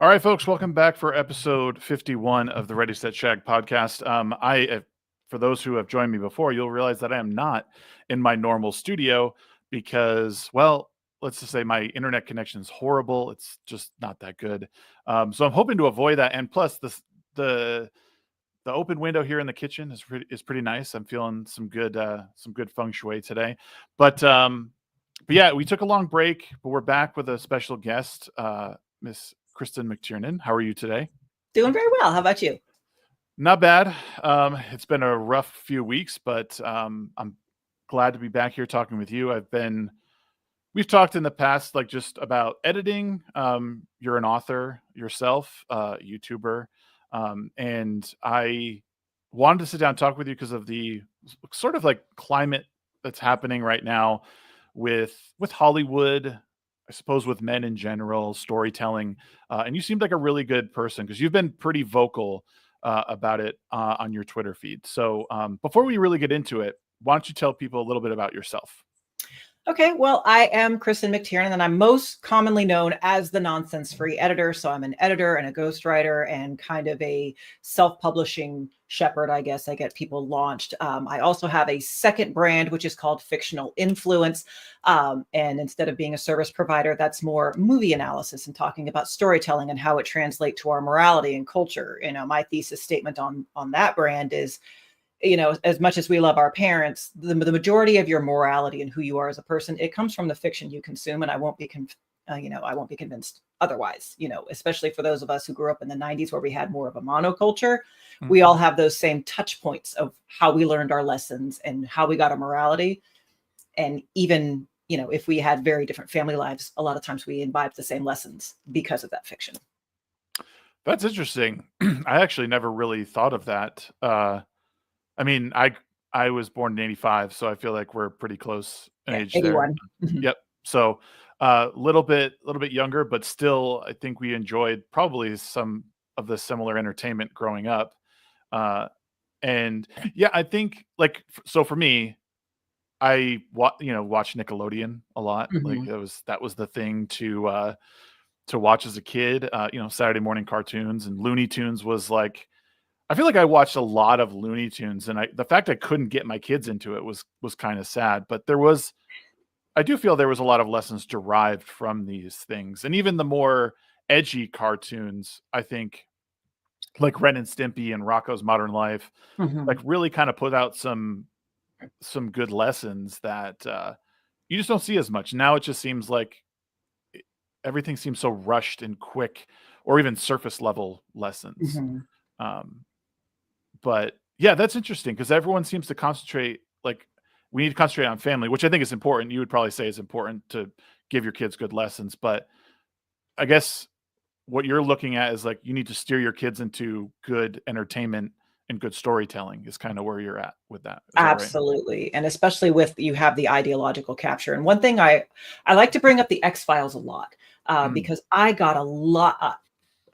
All right, folks, welcome back for episode 51 of the Ready, Set, Shag podcast. For those who have joined me before, you'll realize that I am not in my normal studio because, well, let's just say my internet connection is horrible. It's just not that good. So I'm hoping to avoid that. And plus, the the open window here in the kitchen is pretty nice. I'm feeling some good feng shui today. But yeah, we took a long break, but we're back with a special guest, Miss Kristin McTiernan. How are you today? Doing very well. How about you? Not bad. It's been a rough few weeks, but I'm glad to be back here talking with you. We've talked in the past, like just about editing. You're an author yourself, YouTuber, and I wanted to sit down and talk with you because of the sort of like climate that's happening right now with Hollywood, I suppose with men in general, storytelling. And you seemed like a really good person because you've been pretty vocal about it on your Twitter feed. So before we really get into it, why don't you tell people a little bit about yourself? Okay, well, I am Kristin McTiernan, and I'm most commonly known as the nonsense-free editor. So I'm an editor and a ghostwriter and kind of a self-publishing shepherd, I guess. I get people launched. I also have a second brand, which is called Fictional Influence. And instead of being a service provider, that's more movie analysis and talking about storytelling and how it translates to our morality and culture. My thesis statement on that brand is, as much as we love our parents, the majority of your morality and who you are as a person, it comes from the fiction you consume. And I won't be convinced otherwise, especially for those of us who grew up in the 90s where we had more of a monoculture. Mm-hmm. We all have those same touch points of how we learned our lessons and how we got our morality. And even, if we had very different family lives, a lot of times we imbibed the same lessons because of that fiction. That's interesting. I actually never really thought of that. I mean, I was born in 85, so I feel like we're pretty close in age 81. There. Yep. So little bit younger, but still, I think we enjoyed probably some of the similar entertainment growing up. And yeah, I think so for me, I watch Nickelodeon a lot. Mm-hmm. Like that was the thing to watch as a kid. Saturday morning cartoons, and Looney Tunes was like. I feel like I watched a lot of Looney Tunes, and the fact I couldn't get my kids into it was kind of sad. But I do feel there was a lot of lessons derived from these things, and even the more edgy cartoons, I think, like Ren and Stimpy and Rocko's Modern Life, Mm-hmm. like really kind of put out some good lessons that you just don't see as much now. It just seems like everything seems so rushed and quick, or even surface level lessons. Mm-hmm. But yeah, that's interesting because everyone seems to concentrate, like we need to concentrate on family, which I think is important. You would probably say is important to give your kids good lessons. But I guess what you're looking at is like you need to steer your kids into good entertainment and good storytelling is kind of where you're at with that. Is Absolutely. That right? And especially with you have the ideological capture. And one thing I like to bring up the X-Files a lot because I got a lot.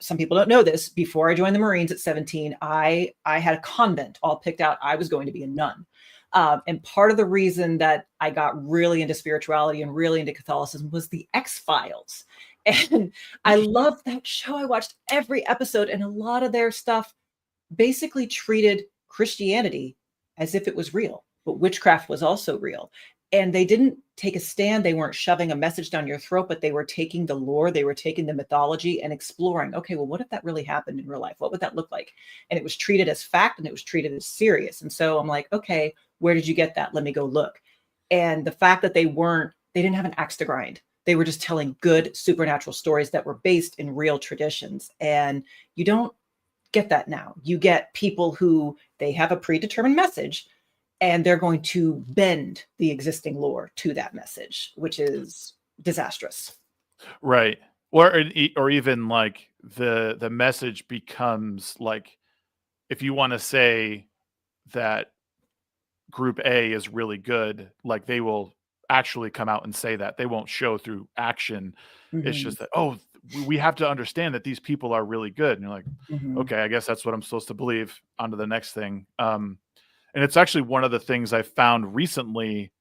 Some people don't know this. Before I joined the Marines at 17, I had a convent all picked out. I was going to be a nun. And part of the reason that I got really into spirituality and really into Catholicism was the X-Files. And I loved that show. I watched every episode, and a lot of their stuff basically treated Christianity as if it was real, but witchcraft was also real. And they didn't take a stand. They weren't shoving a message down your throat, but they were taking the lore, they were taking the mythology and exploring, okay, well, what if that really happened in real life? What would that look like? And it was treated as fact, and it was treated as serious. And so I'm like, okay, where did you get that? Let me go look. And the fact that they didn't have an axe to grind. They were just telling good supernatural stories that were based in real traditions. And you don't get that now. You get people who they have a predetermined message, and they're going to bend the existing lore to that message, which is disastrous. Right. Or even like the message becomes like, if you want to say that group A is really good, like they will actually come out and say that. They won't show through action. Mm-hmm. It's just that, we have to understand that these people are really good. And you're like, mm-hmm. Okay, I guess that's what I'm supposed to believe. On to the next thing. And it's actually one of the things I found recently.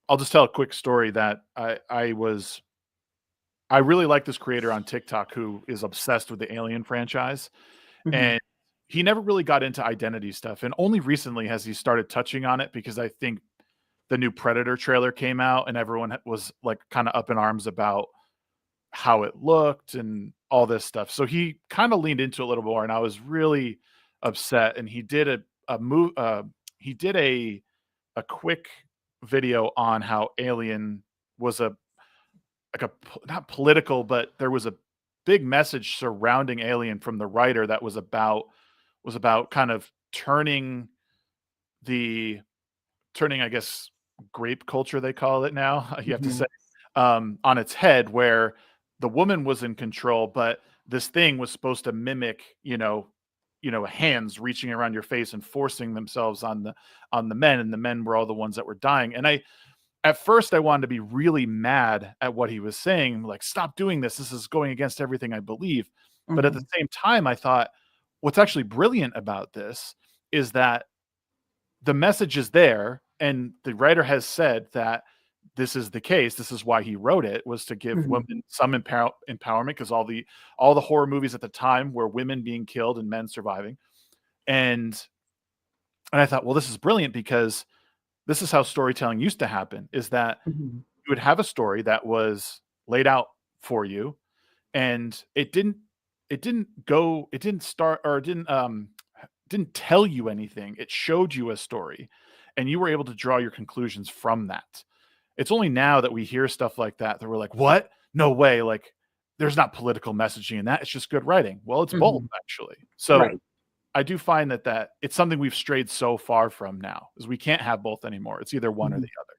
I'll just tell a quick story that I was I really like this creator on TikTok who is obsessed with the Alien franchise, Mhm. and he never really got into identity stuff, and only recently has he started touching on it because I think the new Predator trailer came out and everyone was like kind of up in arms about how it looked and all this stuff. So he kind of leaned into it a little more, and I was really upset. And he did he did a quick video on how Alien was not political, but there was a big message surrounding Alien from the writer that was about kind of the turning, I guess, grape culture they call it now. You have to say Mhm. on its head, where the woman was in control, but this thing was supposed to mimic, hands reaching around your face and forcing themselves on the men, and the men were all the ones that were dying. And at first I wanted to be really mad at what he was saying, like, stop doing this. This is going against everything I believe. But at the Mhm. same time, I thought, what's actually brilliant about this is that the message is there, and the writer has said that this is the case. This is why he wrote it, was to give Mhm. women some empowerment, because all the horror movies at the time were women being killed and men surviving. And I thought, well, this is brilliant, because this is how storytelling used to happen, is that Mhm. you would have a story that was laid out for you, and it didn't tell you anything. It showed you a story, and you were able to draw your conclusions from that. It's only now that we hear stuff like that we're like, what? No way. Like, there's not political messaging in that. It's just good writing. Well, it's both, Mhm. actually. So Right. I do find that it's something we've strayed so far from now, is we can't have both anymore. It's either one or the Mhm. other.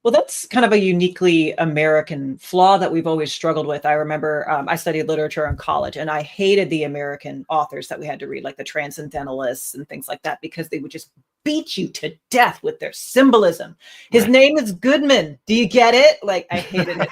Well, that's kind of a uniquely American flaw that we've always struggled with. I remember I studied literature in college, and I hated the American authors that we had to read, like the transcendentalists and things like that, because they would just beat you to death with their symbolism. His Right. name is Goodman. Do you get it? Like, I hated it.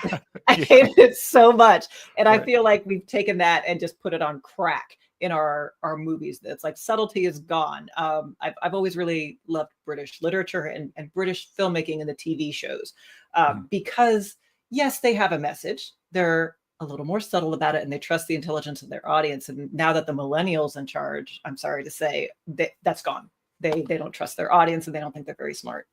I Yeah. hated it so much. And I Right. feel like we've taken that and just put it on crack in our movies. It's like subtlety is gone. I've always really loved British literature and British filmmaking and the TV shows, Mhm. because yes, they have a message. They're a little more subtle about it, and they trust the intelligence of their audience. And now that the millennials in charge, I'm sorry to say, that's gone. They don't trust their audience, and they don't think they're very smart.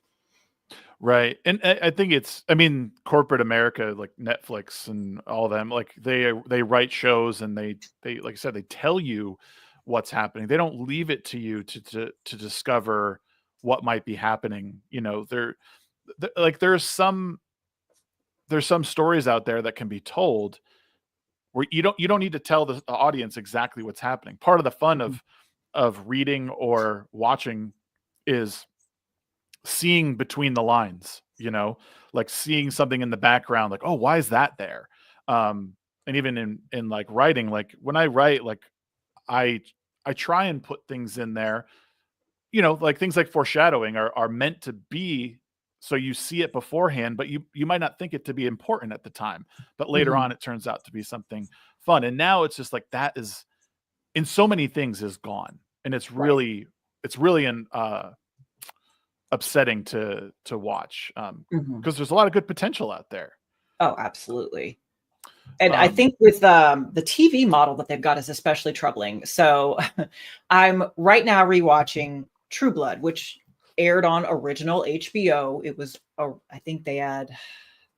Right, and I think I mean, corporate America, like Netflix and all them, like, they write shows, and they like I said, they tell you what's happening. They don't leave it to you to discover what might be happening. Like, there's some stories out there that can be told where you don't need to tell the audience exactly what's happening. Part of the fun Mhm. of reading or watching is seeing between the lines, like seeing something in the background, like, oh, why is that there? And even in like writing, like when I write, like I I try and put things in there, like things like foreshadowing are meant to be, so you see it beforehand, but you might not think it to be important at the time, but later on Mhm. it turns out to be something fun. And now it's just like that is in so many things is gone, and Right. it's really an upsetting to watch, Mhm. because there's a lot of good potential out there. Oh, absolutely. And I Um, think with the TV model that they've got is especially troubling. So I'm right now rewatching True Blood, which aired on original HBO. It was, I think they had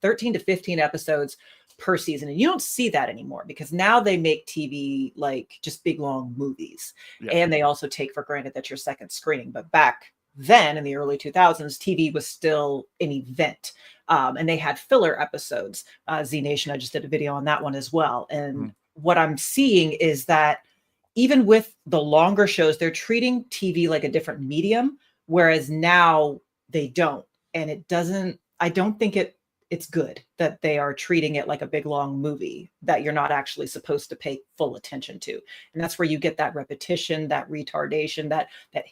13 to 15 episodes per season. And you don't see that anymore because now they make TV like just big long movies. yeah, And they also take for granted that your second screening. But back then in the early 2000s, TV was still an event. And they had filler episodes. Z Nation, I just did a video on that one as well. And mhm, what I'm seeing is that even with the longer shows, they're treating TV like a different medium, whereas now they don't. And it doesn't, I don't think it's good that they are treating it like a big long movie that you're not actually supposed to pay full attention to. And that's where you get that repetition, that retardation, that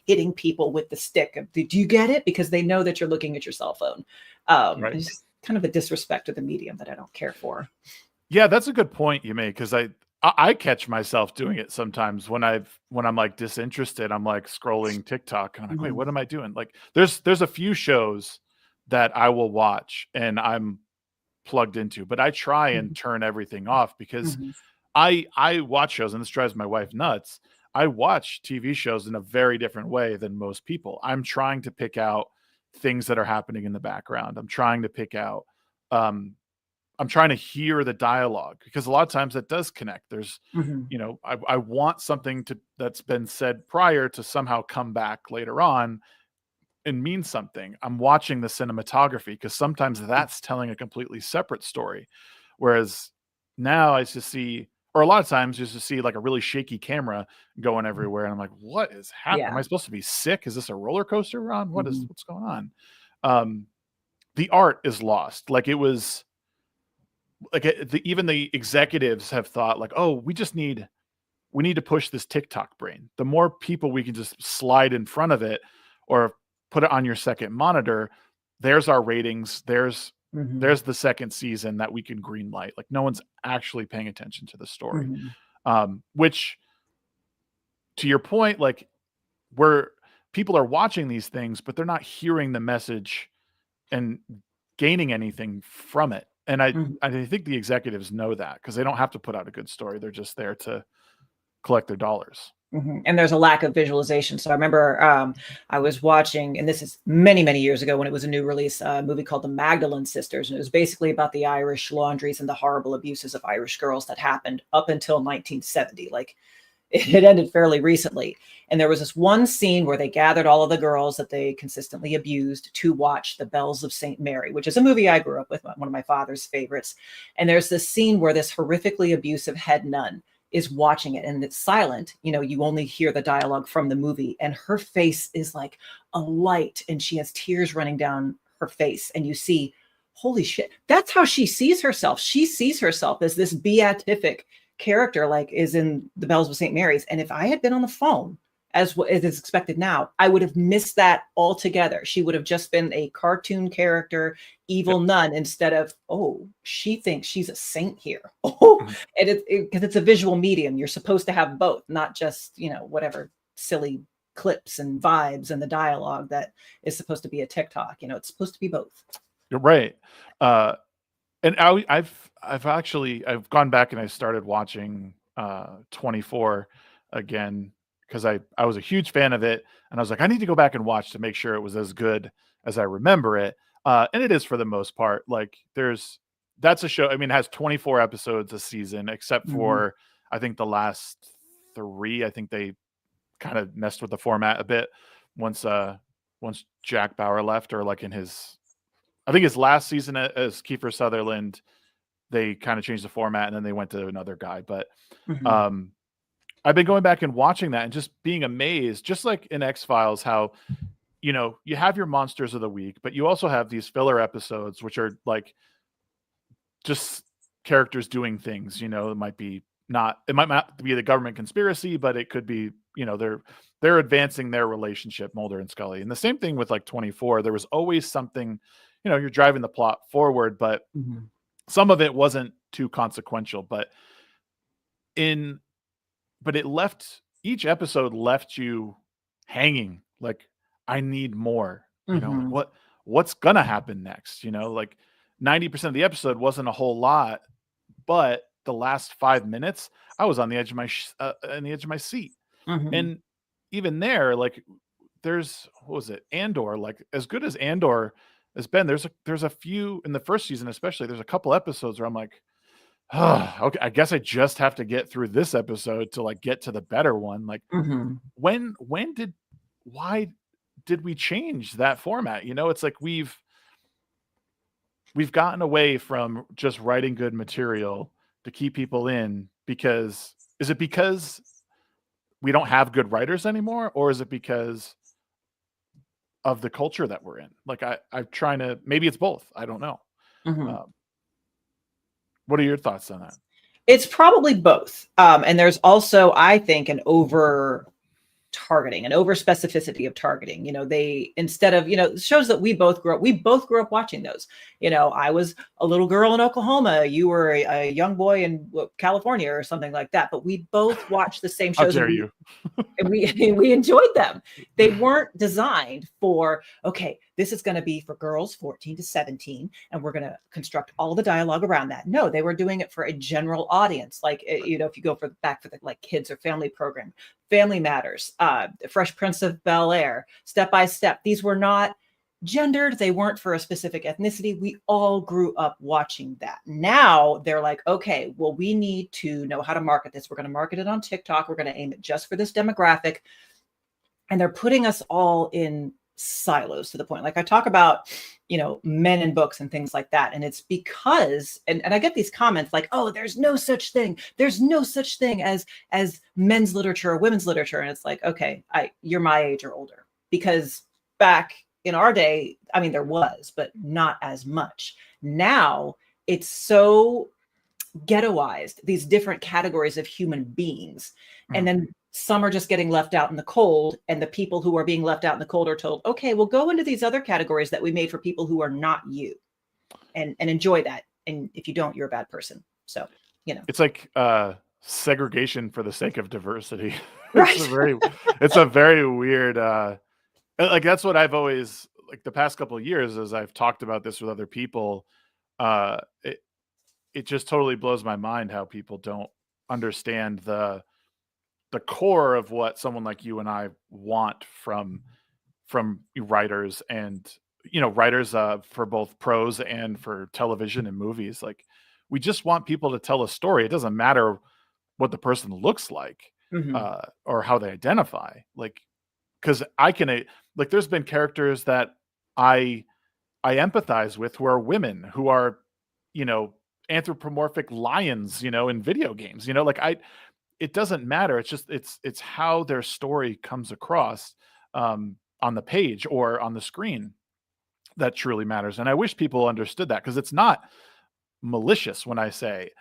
hitting people with the stick of, do you get it? Because they know that you're looking at your cell phone. right. It's just kind of a disrespect of the medium that I don't care for. Yeah, that's a good point you made, 'cause I catch myself doing it sometimes when I'm, like, disinterested. I'm, like, scrolling TikTok, and I'm like, "Wait, Mhm. what am I doing?" Like, there's a few shows that I will watch, and I'm plugged into, but I try and turn everything off because I watch shows, and this drives my wife nuts. I watch TV shows in a very different way than most people. I'm trying to pick out things that are happening in the background. I'm trying to pick out, I'm trying to hear the dialogue, because a lot of times that does connect. There's, you know, I want something that's been said prior to somehow come back later on and mean something. I'm watching the cinematography, because sometimes that's telling a completely separate story. Whereas now I just see, or a lot of times you just see like a really shaky camera going everywhere. And I'm like, what is happening? Yeah. Am I supposed to be sick? Is this a roller coaster we're on? What's going on? The art is lost. Like, it was like even the executives have thought like, oh, we need to push this TikTok brain. The more people we can just slide in front of it or put it on your second monitor, there's our ratings. There's the second season that we can green light. Like, no one's actually paying attention to the story. Which, to your point, like, where people are watching these things, but they're not hearing the message and gaining anything from it. And I think the executives know that, because they don't have to put out a good story. They're just there to collect their dollars. And there's a lack of visualization. So I remember I was watching, and this is many, many years ago when it was a new release, a movie called The Magdalene Sisters. And it was basically about the Irish laundries and the horrible abuses of Irish girls that happened up until 1970. Like, it ended fairly recently. And there was this one scene where they gathered all of the girls that they consistently abused to watch The Bells of St. Mary, which is a movie I grew up with, one of my father's favorites. And there's this scene where this horrifically abusive head nun is watching it, and it's silent. You know, you only hear the dialogue from the movie, and her face is like a light, and she has tears running down her face. And you see, holy shit, that's how she sees herself. She sees herself as this beatific character, like is in The Bells of St. Mary's. And if I had been on the phone, as what is expected now, I would have missed that altogether. She would have just been a cartoon character, evil nun, instead of, oh, she thinks she's a saint here. Oh, and because it's a visual medium, you're supposed to have both, not just, you know, whatever silly clips and vibes and the dialogue that is supposed to be a TikTok. You know, it's supposed to be both. You're right. And I've gone back and I started watching 24 again, because I was a huge fan of it, and I was like, I need to go back and watch to make sure it was as good as I remember it. And it is, for the most part. Like, that's a show. I mean, it has 24 episodes a season, except for I think the last 3. I think they kind of messed with the format a bit once Jack Bauer left, or like in his last season as Kiefer Sutherland, they kind of changed the format, and then they went to another guy. But I've been going back and watching that and just being amazed, just like in X-Files, how, you know, you have your monsters of the week, but you also have these filler episodes, which are like just characters doing things. You know, it might not be the government conspiracy, but it could be, you know, they're advancing their relationship, Mulder and Scully. And the same thing with like 24. There was always something, you know, you're driving the plot forward, but some of it wasn't too consequential. But each episode left you hanging, like, I need more. You know, like, what's gonna happen next? You know, like 90% of the episode wasn't a whole lot, but the last 5 minutes, I was on the edge of my seat. And even there, like, there's, what was it, Andor? Like, as good as Andor has been, there's a few in the first season, especially. There's a couple episodes where I'm like, oh, okay, I guess I just have to get through this episode to like get to the better one. Like, why did we change that format? You know, it's like we've gotten away from just writing good material to keep people in, because is it because we don't have good writers anymore, or is it because of the culture that we're in? Like, I'm trying to, maybe it's both. I don't know. What are your thoughts on that? It's probably both. And there's also, I think, an over targeting and over specificity of targeting. They, instead of, shows that we both grew up watching those. I was a little girl in Oklahoma. You were a young boy in California or something like that. But we both watched the same How shows. dare you? And we enjoyed them. They weren't designed for, okay, this is going to be for girls 14 to 17, and we're going to construct all the dialogue around that. No, they were doing it for a general audience. Like, if you go back for the like kids or family program, Family Matters, Fresh Prince of Bel-Air, Step by Step. These were not gendered. They weren't for a specific ethnicity. We all grew up watching that. Now they're like, okay, well, we need to know how to market this. We're going to market it on TikTok. We're going to aim it just for this demographic. And they're putting us all in silos to the point. Like I talk about, men in books and things like that. And it's because, and I get these comments like, oh, there's no such thing. There's no such thing as men's literature or women's literature. And it's like, okay, you're my age or older, because back in our day, I mean, there was, but not as much. Now it's so ghettoized, these different categories of human beings. And then some are just getting left out in the cold. And the people who are being left out in the cold are told, okay, we'll go into these other categories that we made for people who are not you, and enjoy that. And if you don't, you're a bad person. So, It's like segregation for the sake of diversity. Right. It's a very weird, like that's what I've always, like the past couple of years, as I've talked about this with other people, it just totally blows my mind how people don't understand the core of what someone like you and I want from writers, and writers for both prose and for television and movies. Like we just want people to tell a story. It doesn't matter what the person looks like, or how they identify. Like, because I can like there's been characters that I empathize with who are women, who are anthropomorphic lions in video games. Like it doesn't matter. It's just it's how their story comes across on the page or on the screen that truly matters. And I wish people understood that, because it's not malicious when I say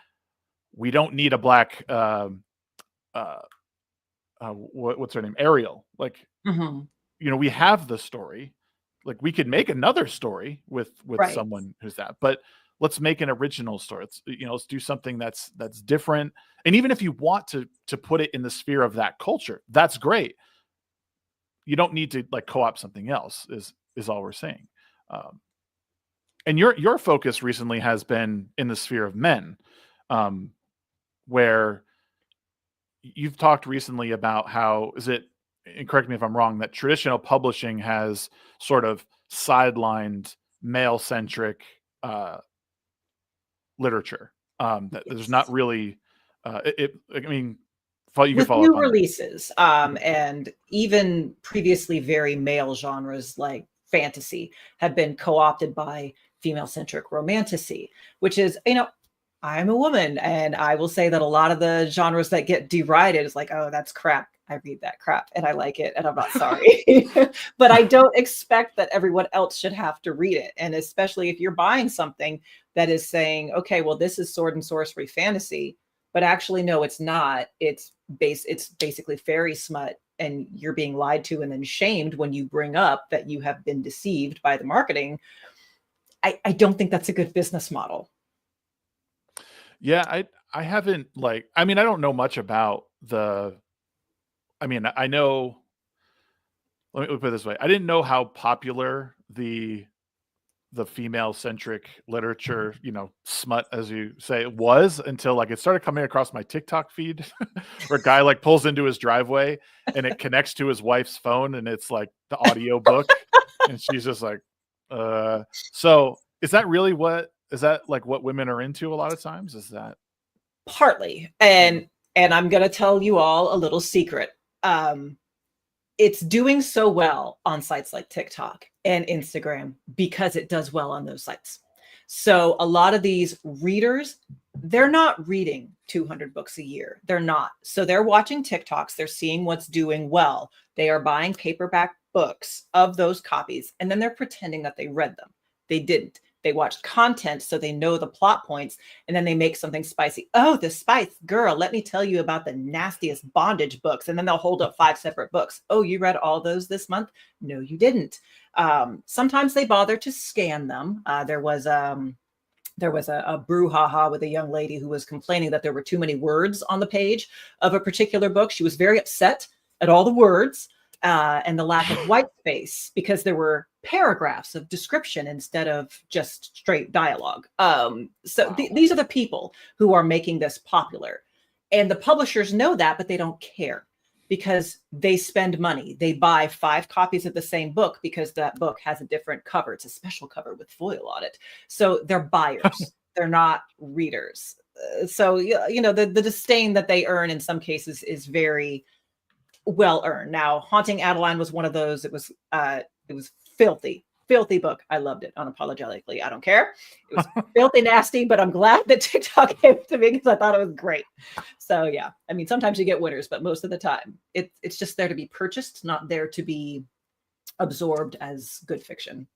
we don't need a black what's her name, Ariel. Like we have the story. Like we could make another story with Right. someone who's that, but let's make an original story. Let's, let's do something that's different. And even if you want to put it in the sphere of that culture, that's great. You don't need to like co-opt something else is all we're saying. And your focus recently has been in the sphere of men, where you've talked recently about how and correct me if I'm wrong, that traditional publishing has sort of sidelined male-centric literature. That there's not really, I mean, you can with follow new up on releases, and even previously very male genres like fantasy have been co-opted by female-centric romantasy, which is, I'm a woman, and I will say that a lot of the genres that get derided is like, oh, that's crap. I read that crap and I like it, and I'm not sorry. But I don't expect that everyone else should have to read it. And especially if you're buying something that is saying, okay, well, this is sword and sorcery fantasy, but actually, no, it's not. It's basically fairy smut, and you're being lied to and then shamed when you bring up that you have been deceived by the marketing. I don't think that's a good business model. Yeah, I haven't I don't know much about I know, let me put it this way. I didn't know how popular the female-centric literature, smut, as you say, was, until like it started coming across my TikTok feed where a guy like pulls into his driveway and it connects to his wife's phone, and it's like the audio book. And she's just like, so is that like what women are into a lot of times? Is that partly? And I'm going to tell you all a little secret. It's doing so well on sites like TikTok and Instagram because it does well on those sites. So a lot of these readers, they're not reading 200 books a year. They're not. So they're watching TikToks. They're seeing what's doing well. They are buying paperback books of those copies, and then they're pretending that they read them. They didn't. They watch content so they know the plot points, and then they make something spicy. Oh, the spice girl, let me tell you about the nastiest bondage books. And then they'll hold up 5 separate books. Oh, you read all those this month? No, you didn't. Sometimes they bother to scan them. There was a brouhaha with a young lady who was complaining that there were too many words on the page of a particular book. She was very upset at all the words and the lack of white space, because there were paragraphs of description instead of just straight dialogue. These are the people who are making this popular. And the publishers know that, but they don't care, because they spend money. They buy 5 copies of the same book because that book has a different cover. It's a special cover with foil on it. So they're buyers. They're not readers. So, the disdain that they earn in some cases is very well earned. Now, Haunting Adeline was one of those. It was filthy book. I loved it unapologetically. I don't care. It was filthy nasty, but I'm glad that TikTok gave it to me because I thought it was great. So yeah, I mean, sometimes you get winners, but most of the time it's just there to be purchased, not there to be absorbed as good fiction.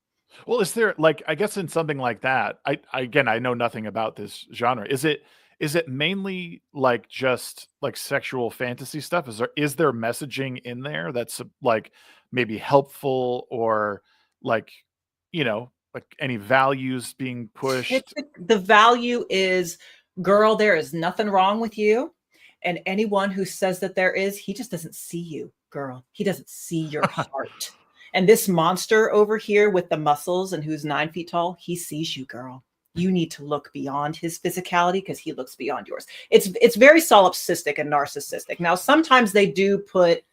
Well, is there, like, I guess in something like that, I know nothing about this genre. Is it mainly like just like sexual fantasy stuff? Is there messaging in there that's like maybe helpful, or like, like any values being pushed? The value is, girl, there is nothing wrong with you. And anyone who says that there is, he just doesn't see you, girl. He doesn't see your heart. And this monster over here with the muscles and who's 9 feet tall, he sees you, girl. You need to look beyond his physicality because he looks beyond yours. It's very solipsistic and narcissistic. Now, sometimes they do put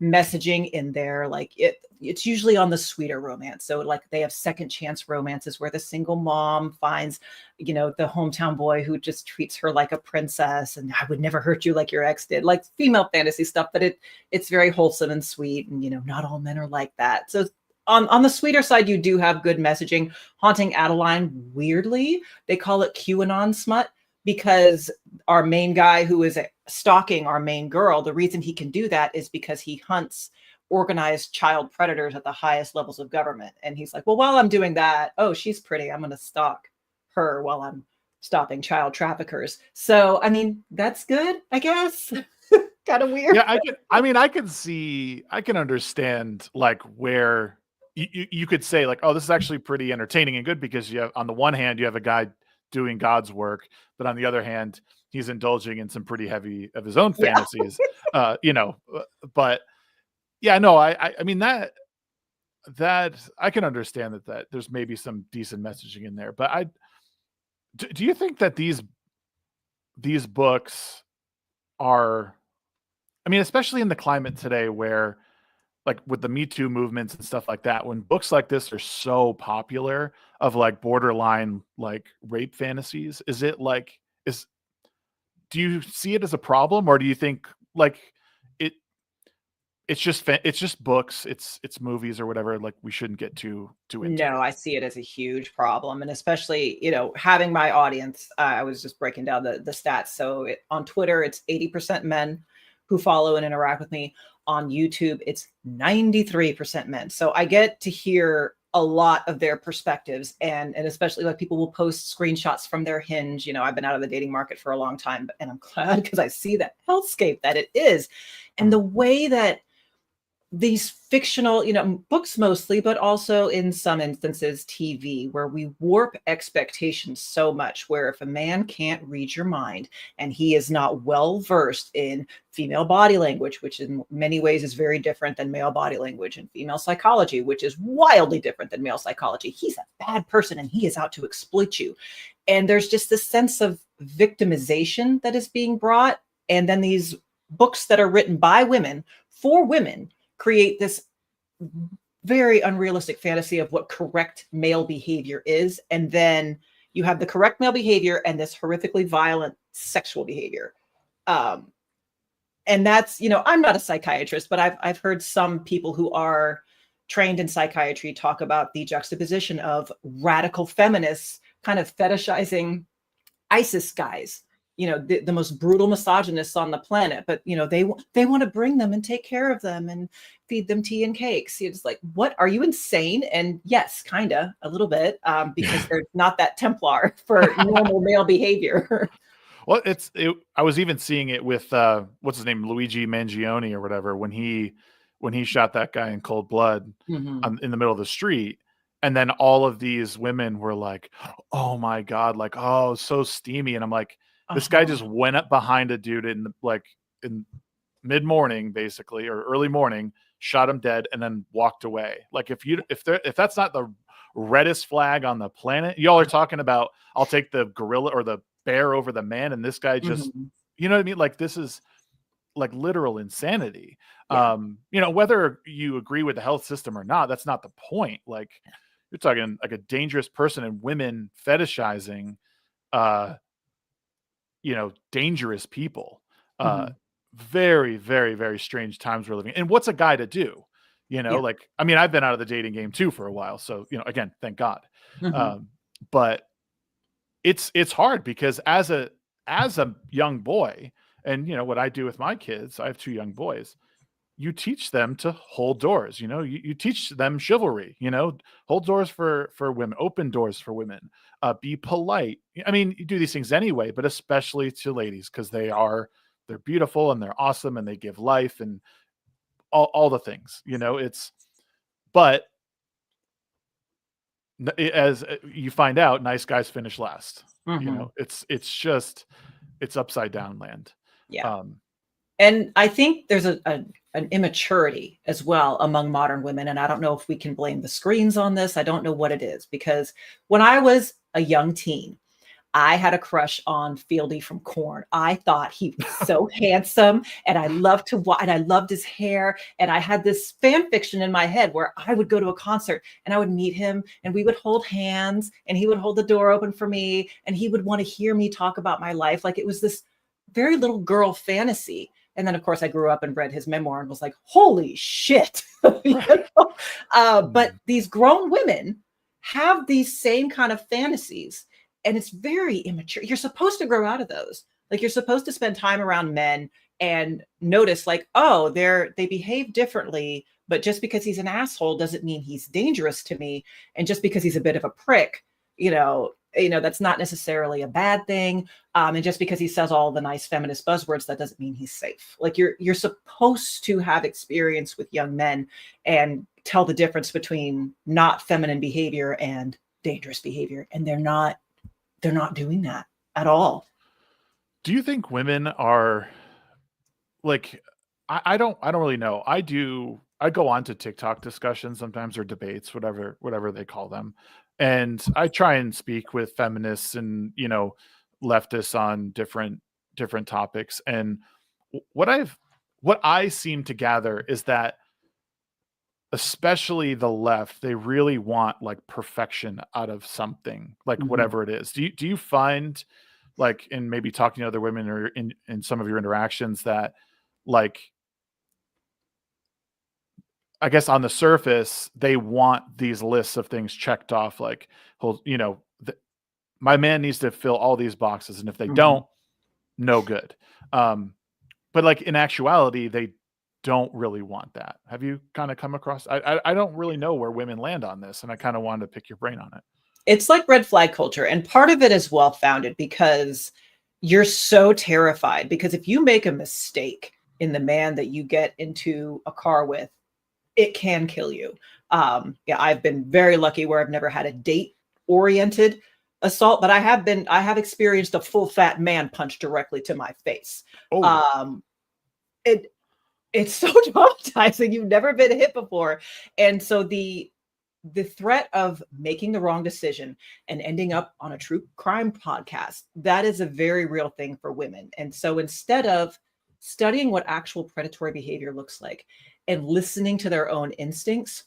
messaging in there, like it's usually on the sweeter romance. So like they have second chance romances where the single mom finds, the hometown boy who just treats her like a princess, and I would never hurt you like your ex did, like female fantasy stuff. But it's very wholesome and sweet, and not all men are like that. So on the sweeter side, you do have good messaging. Haunting Adeline, weirdly, they call it QAnon smut, because our main guy who is stalking our main girl, the reason he can do that is because he hunts organized child predators at the highest levels of government. And he's like, well, while I'm doing that, oh, she's pretty, I'm going to stalk her while I'm stopping child traffickers. So, I mean, that's good, I guess. Kind of weird. Yeah, I can understand like where you could say like, oh, this is actually pretty entertaining and good, because you have, on the one hand, you have a guy doing God's work, but on the other hand, he's indulging in some pretty heavy of his own fantasies. But yeah, no, I mean that I can understand that there's maybe some decent messaging in there. But do you think that these books are, I mean, especially in the climate today where, like with the Me Too movements and stuff like that, when books like this are so popular, of like borderline like rape fantasies, do you see it as a problem, or do you think like it's just books, it's movies or whatever, like we shouldn't get too into No, it? I see it as a huge problem. And especially, having my audience, I was just breaking down the stats. So on Twitter, it's 80% men who follow and interact with me. On YouTube, it's 93% men. So I get to hear a lot of their perspectives, and especially like people will post screenshots from their Hinge. I've been out of the dating market for a long time, and I'm glad, because I see that hellscape that it is. And the way that these fictional, books mostly, but also in some instances TV, where we warp expectations so much, where if a man can't read your mind and he is not well versed in female body language, which in many ways is very different than male body language, and female psychology, which is wildly different than male psychology, he's a bad person and he is out to exploit you. And there's just this sense of victimization that is being brought. And then these books that are written by women for women create this very unrealistic fantasy of what correct male behavior is. And then you have the correct male behavior and this horrifically violent sexual behavior. And that's, I'm not a psychiatrist, but I've heard some people who are trained in psychiatry talk about the juxtaposition of radical feminists kind of fetishizing ISIS guys the most brutal misogynists on the planet, but they want to bring them and take care of them and feed them tea and cakes. It's like, what, are you insane? And yes, kind of a little bit, because they're not that Templar for normal male behavior. Well, I was even seeing it with what's his name, Luigi Mangione or whatever, when he shot that guy in cold blood in the middle of the street. And then all of these women were like, oh my God, like, oh, so steamy. And I'm like, this guy just went up behind a dude in mid-morning, basically, or early morning, shot him dead, and then walked away. Like, if that's not the reddest flag on the planet, y'all are talking about, I'll take the gorilla or the bear over the man, and this guy just, you know what I mean? Like, this is like literal insanity. Yeah. Whether you agree with the health system or not, that's not the point. Like, you're talking like a dangerous person, and women fetishizing dangerous people. Very, very, very strange times we're living in. And what's a guy to do? Like, I mean, I've been out of the dating game too for a while. So, again, thank God. But it's hard because as a young boy, and what I do with my kids, I have 2 young boys, you teach them to hold doors, you teach them chivalry, hold doors for women, open doors for women, be polite. I mean, you do these things anyway, but especially to ladies, because they're beautiful and they're awesome and they give life and all the things, but as you find out, nice guys finish last. It's upside down land. Yeah. And I think there's an immaturity as well among modern women. And I don't know if we can blame the screens on this. I don't know what it is, because when I was a young teen, I had a crush on Fieldy from Korn. I thought he was so handsome, and I loved to watch, and I loved his hair. And I had this fan fiction in my head where I would go to a concert and I would meet him and we would hold hands and he would hold the door open for me and he would want to hear me talk about my life. Like, it was this very little girl fantasy. And then, of course, I grew up and read his memoir and was like, holy shit. But these grown women have these same kind of fantasies. And it's very immature. You're supposed to grow out of those. Like, you're supposed to spend time around men and notice, like, oh, they behave differently. But just because he's an asshole doesn't mean he's dangerous to me. And just because he's a bit of a prick, that's not necessarily a bad thing. And just because he says all the nice feminist buzzwords, that doesn't mean he's safe. Like, you're supposed to have experience with young men and tell the difference between not feminine behavior and dangerous behavior. And they're not doing that at all. Do you think women are like, I don't really know. I go on to TikTok discussions sometimes, or debates, whatever they call them. And I try and speak with feminists and, leftists on different topics. And what I seem to gather is that, especially the left, they really want like perfection out of something, like whatever it is. Do you find, like, in maybe talking to other women or in some of your interactions, that, like, I guess on the surface, they want these lists of things checked off, like, my man needs to fill all these boxes, and if they don't, no good. But like, in actuality, they don't really want that. Have you kind of come across? I don't really know where women land on this, and I kind of wanted to pick your brain on it. It's like red flag culture, and part of it is well founded because you're so terrified. Because if you make a mistake in the man that you get into a car with, it can kill you. I've been very lucky where I've never had a date-oriented assault, but I have experienced a full fat man punch directly to my face. It's so traumatizing. You've never been hit before. And so the threat of making the wrong decision and ending up on a true crime podcast, that is a very real thing for women. And so instead of studying what actual predatory behavior looks like and listening to their own instincts,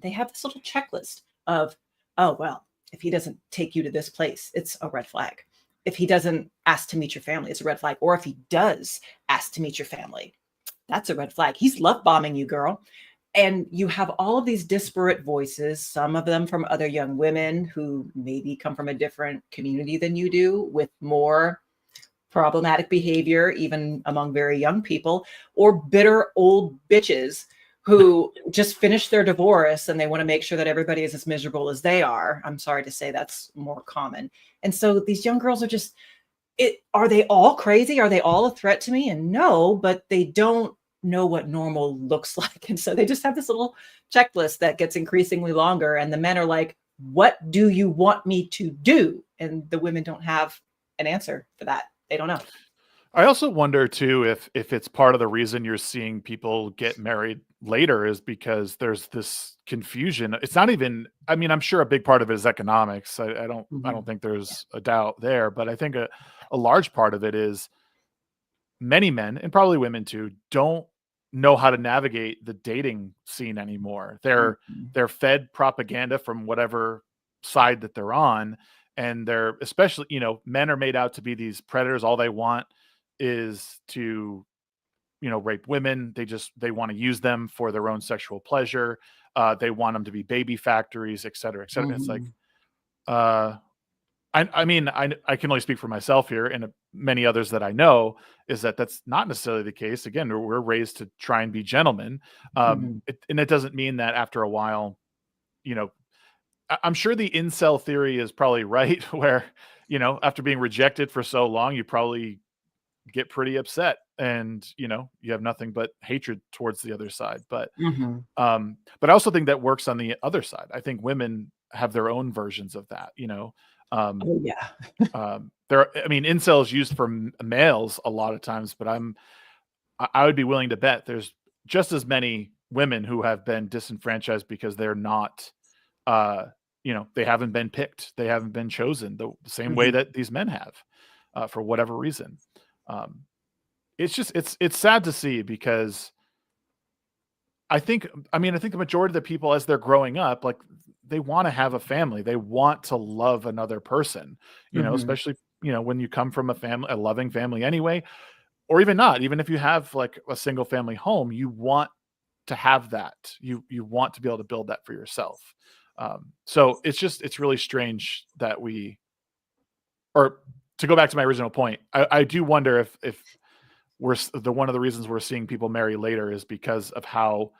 they have this little checklist of, oh, well, if he doesn't take you to this place, it's a red flag. If he doesn't ask to meet your family, it's a red flag. Or if he does ask to meet your family, that's a red flag. He's love bombing you, girl. And you have all of these disparate voices, some of them from other young women who maybe come from a different community than you do, with more problematic behavior, even among very young people, or bitter old bitches who just finished their divorce and they want to make sure that everybody is as miserable as they are. I'm sorry to say that's more common. And so these young girls are just, are they all crazy? Are they all a threat to me? And no, but they don't know what normal looks like. And so they just have this little checklist that gets increasingly longer. And the men are like, what do you want me to do? And the women don't have an answer for that. They don't know. I also wonder too if it's part of the reason you're seeing people get married later is because there's this confusion. It's not even, I mean, I'm sure a big part of it is economics. I don't think there's a doubt there, but I think a large part of it is many men, and probably women too, don't know how to navigate the dating scene anymore. They're fed propaganda from whatever side that they're on, and they're, especially, men are made out to be these predators. All they want is to, rape women. They want to use them for their own sexual pleasure. They want them to be baby factories, et cetera, et cetera. It's like, I mean, I can only speak for myself here, and many others that I know, is that that's not necessarily the case. Again, we're raised to try and be gentlemen. And it doesn't mean that after a while, I'm sure the incel theory is probably right, where, after being rejected for so long, you probably get pretty upset and, you have nothing but hatred towards the other side. But I also think that works on the other side. I think women have their own versions of that, Oh yeah. incel is used for males a lot of times, but I would be willing to bet there's just as many women who have been disenfranchised because they're not, they haven't been picked, they haven't been chosen the same way that these men have, for whatever reason. It's just, it's sad to see, because I think the majority of the people, as they're growing up, like, they want to have a family. They want to love another person, especially, when you come from a loving family anyway, or even not, even if you have like a single family home, you want to have that. You want to be able to build that for yourself. So it's really strange that or to go back to my original point, I do wonder if one of the reasons we're seeing people marry later is because of how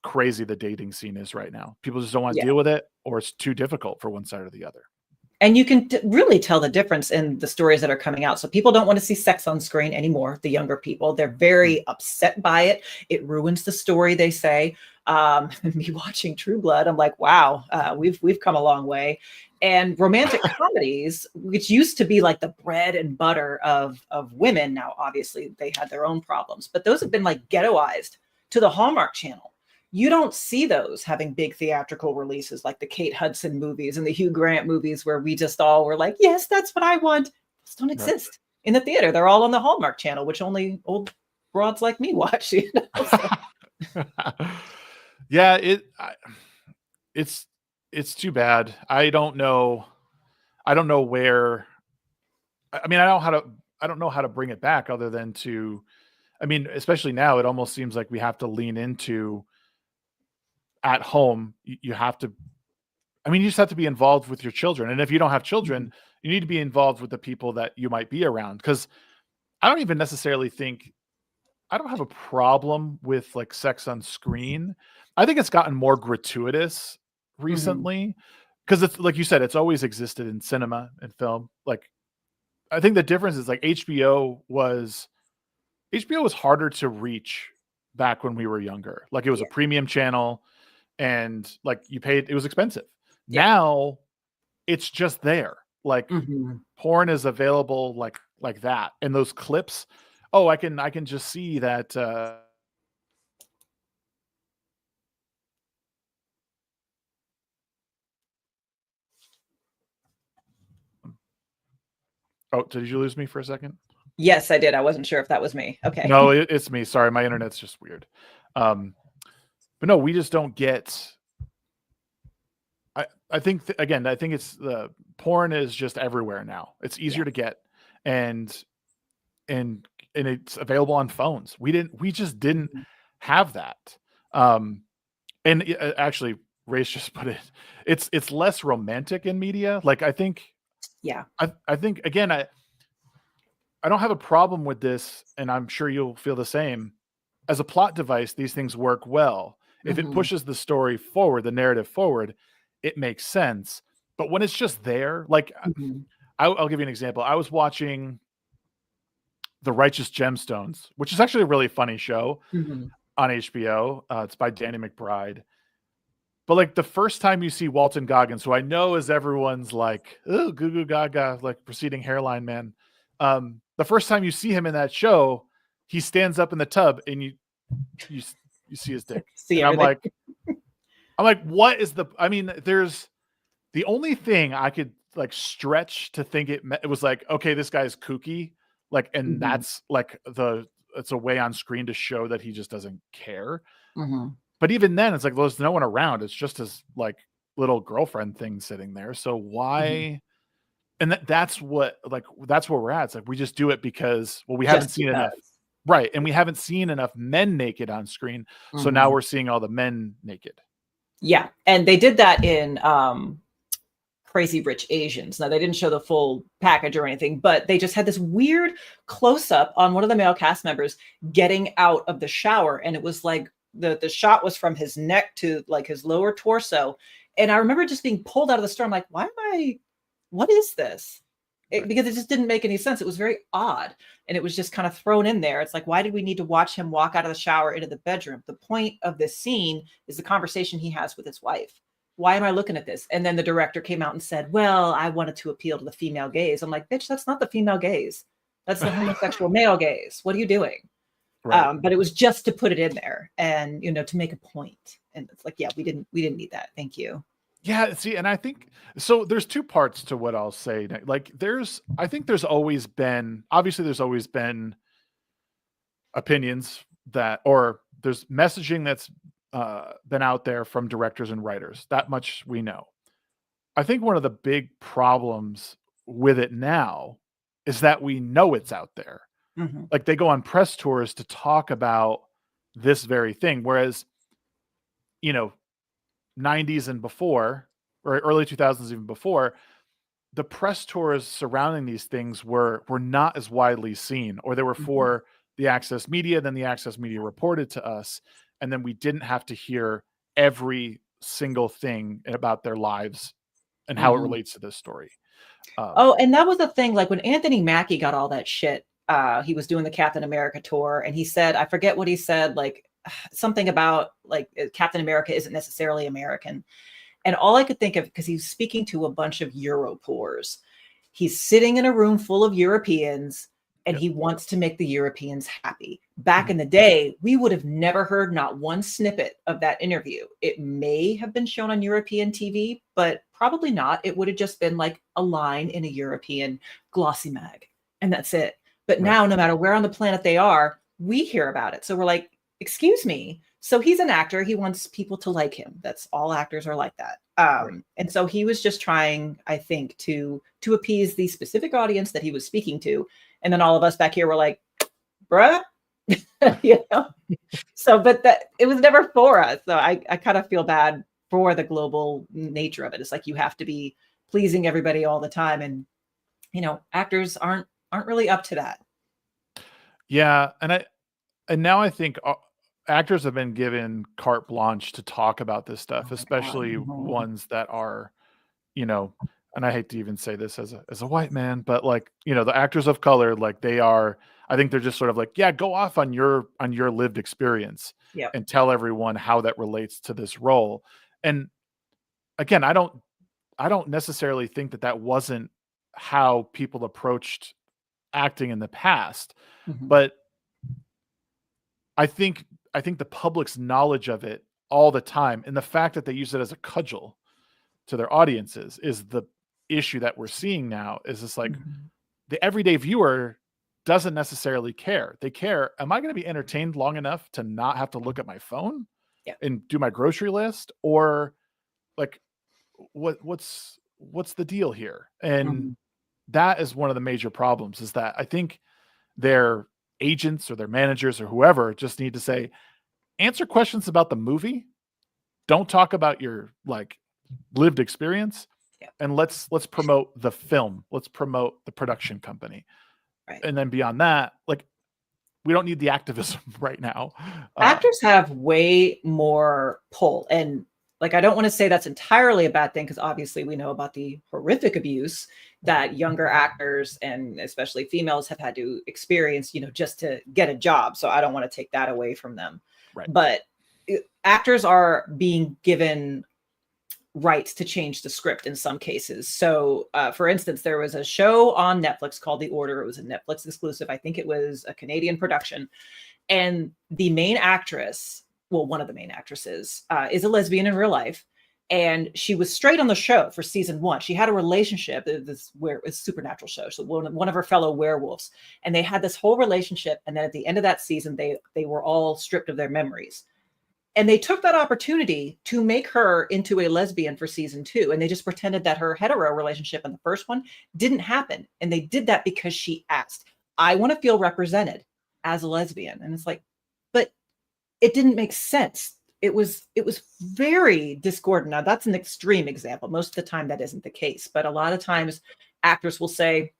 crazy the dating scene is right now. People just don't want to deal with it, or it's too difficult for one side or the other. And you can really tell the difference in the stories that are coming out. So people don't want to see sex on screen anymore. The younger people, they're very upset by it. It ruins the story, they say. Me watching True Blood, I'm like, wow, we've come a long way. And romantic comedies, which used to be like the bread and butter of women, now obviously they had their own problems, but those have been like ghettoized to the Hallmark Channel. You don't see those having big theatrical releases like the Kate Hudson movies and the Hugh Grant movies, where we just all were like, yes, that's what I want. Those don't exist in the theater. They're all on the Hallmark Channel, which only old broads like me watch. Yeah, it's too bad. I don't know where. I mean, I don't know how to bring it back, other than to, especially now, it almost seems like we have to lean into, at home, you have to, you just have to be involved with your children. And if you don't have children, you need to be involved with the people that you might be around. Because I don't even necessarily think, I don't have a problem with like sex on screen. I think it's gotten more gratuitous recently, because it's like you said, it's always existed in cinema and film. Like, I think the difference is, like, HBO was harder to reach back when we were younger. Like, it was a premium channel, and like, you paid, it was expensive. Now it's just there. Like, porn is available like that. And those clips, I can just see that, did you lose me for a second? Yes, I did. I wasn't sure if that was me. Okay. No, it's me. Sorry. My internet's just weird. But no, we just don't get, I think, again, I think it's the porn is just everywhere now. It's easier to get, and it's available on phones. We just didn't have that. And actually, Race just put it, it's less romantic in media. Like, I think, I think, again, I don't have a problem with this, and I'm sure you'll feel the same. As a plot device, these things work well. If it Mhm. pushes the story forward, the narrative forward, it makes sense. But when it's just there, like Mhm. I'll give you an example. I was watching The Righteous Gemstones, which is actually a really funny show Mhm. on HBO. It's by Danny McBride. But like the first time you see Walton Goggins, who I know is everyone's like, oh, goo goo gaga, like receding hairline man. The first time you see him in that show, he stands up in the tub and you you see his dick. See And everything. I'm like, what is the I mean, there's the only thing I could like stretch to think it was like, okay, this guy's kooky. Like, and Mhm. that's like it's a way on screen to show that he just doesn't care. Mhm. But even then, it's like there's no one around. It's just his like little girlfriend thing sitting there. So Mhm. why? And that's what like that's where we're at. It's like we just do it because we haven't Just seen enough, because. right? And we haven't seen enough men naked on screen. So now Mhm. we're seeing all the men naked. Yeah, and they did that in Crazy Rich Asians. Now they didn't show the full package or anything, but they just had this weird close up on one of the male cast members getting out of the shower, and it was like the shot was from his neck to like his lower torso, and I remember just being pulled out of the store. I'm like, why am I? What is this? Right. Because it just didn't make any sense. It was very odd, and it was just kind of thrown in there. It's like, why did we need to watch him walk out of the shower into the bedroom? The point of this scene is the conversation he has with his wife. Why am I looking at this? And then the director came out and said, well, I wanted to appeal to the female gaze. I'm like, bitch, that's not the female gaze. That's the homosexual male gaze. What are you doing? Right. But it was just to put it in there and, to make a point. And it's like, yeah, we didn't need that. Thank you. Yeah, see, and I think so there's two parts to what I'll say. Like I think there's always been obviously there's always been opinions that or there's messaging that's been out there from directors and writers. That much we know. I think one of the big problems with it now is that we know it's out there. Mm-hmm. Like they go on press tours to talk about this very thing. Whereas, you know, 90s and before, or early 2000s even before, the press tours surrounding these things were not as widely seen, or they were Mm-hmm. for the access media, then the access media reported to us, and then we didn't have to hear every single thing about their lives and how it Mm-hmm. relates to this story. Um, Oh, and that was the thing. Like when Anthony Mackie got all that shit, he was doing the Captain America tour, and he said, I forget what he said, like something about like Captain America isn't necessarily American. And all I could think of, because he's speaking to a bunch of Europors, he's sitting in a room full of Europeans and yep. he wants to make the Europeans happy. Back Mhm. in the day, we would have never heard not one snippet of that interview. It may have been shown on European TV, but probably not. It would have just been like a line in a European glossy mag, and that's it. But Right. now, no matter where on the planet they are, we hear about it. So we're like, excuse me. So he's an actor. He wants people to like him. That's all actors are like that. Right. And so he was just trying, I think, to appease the specific audience that he was speaking to. And then all of us back here were like, bruh, you know? So, but that it was never for us. So I kind of feel bad for the global nature of it. It's like you have to be pleasing everybody all the time. And, actors aren't really up to that. Yeah, and now I think actors have been given carte blanche to talk about this Oh stuff, my God. especially Mhm. ones that are, you know, and I hate to even say this as a white man, but like, the actors of color, like they are, I think they're just sort of like, yeah, go off on your lived experience Yep. and tell everyone how that relates to this role. And again, I don't necessarily think that wasn't how people approached acting in the past, Mhm. but I think I think the public's knowledge of it all the time and the fact that they use it as a cudgel to their audiences is the issue that we're seeing now. Is it's like Mhm. the everyday viewer doesn't necessarily care. They care, am I going to be entertained long enough to not have to look at my phone Yep. and do my grocery list, or like what's the deal here? And Mhm. that is one of the major problems, is that I think their agents or their managers or whoever just need to say, answer questions about the movie. Don't talk about your like lived experience, Yep. and let's promote the film. Let's promote the production company. Right. And then beyond that, like, we don't need the activism right now. Actors have way more pull. And like, I don't want to say that's entirely a bad thing, because obviously we know about the horrific abuse that younger actors and especially females have had to experience, just to get a job. So I don't want to take that away from them. Right. But actors are being given rights to change the script in some cases. So, for instance, there was a show on Netflix called The Order. It was a Netflix exclusive. I think it was a Canadian production. And the main actress, well, one of the main actresses, is a lesbian in real life. And she was straight on the show for season 1. She had a relationship. It's a supernatural show. So one of her fellow werewolves. And they had this whole relationship. And then at the end of that season, they were all stripped of their memories. And they took that opportunity to make her into a lesbian for season 2. And they just pretended that her hetero relationship in the first one didn't happen. And they did that because she asked, I want to feel represented as a lesbian. And it's like, but it didn't make sense. It was very discordant. Now that's an extreme example. Most of the time that isn't the case, but a lot of times actors will say,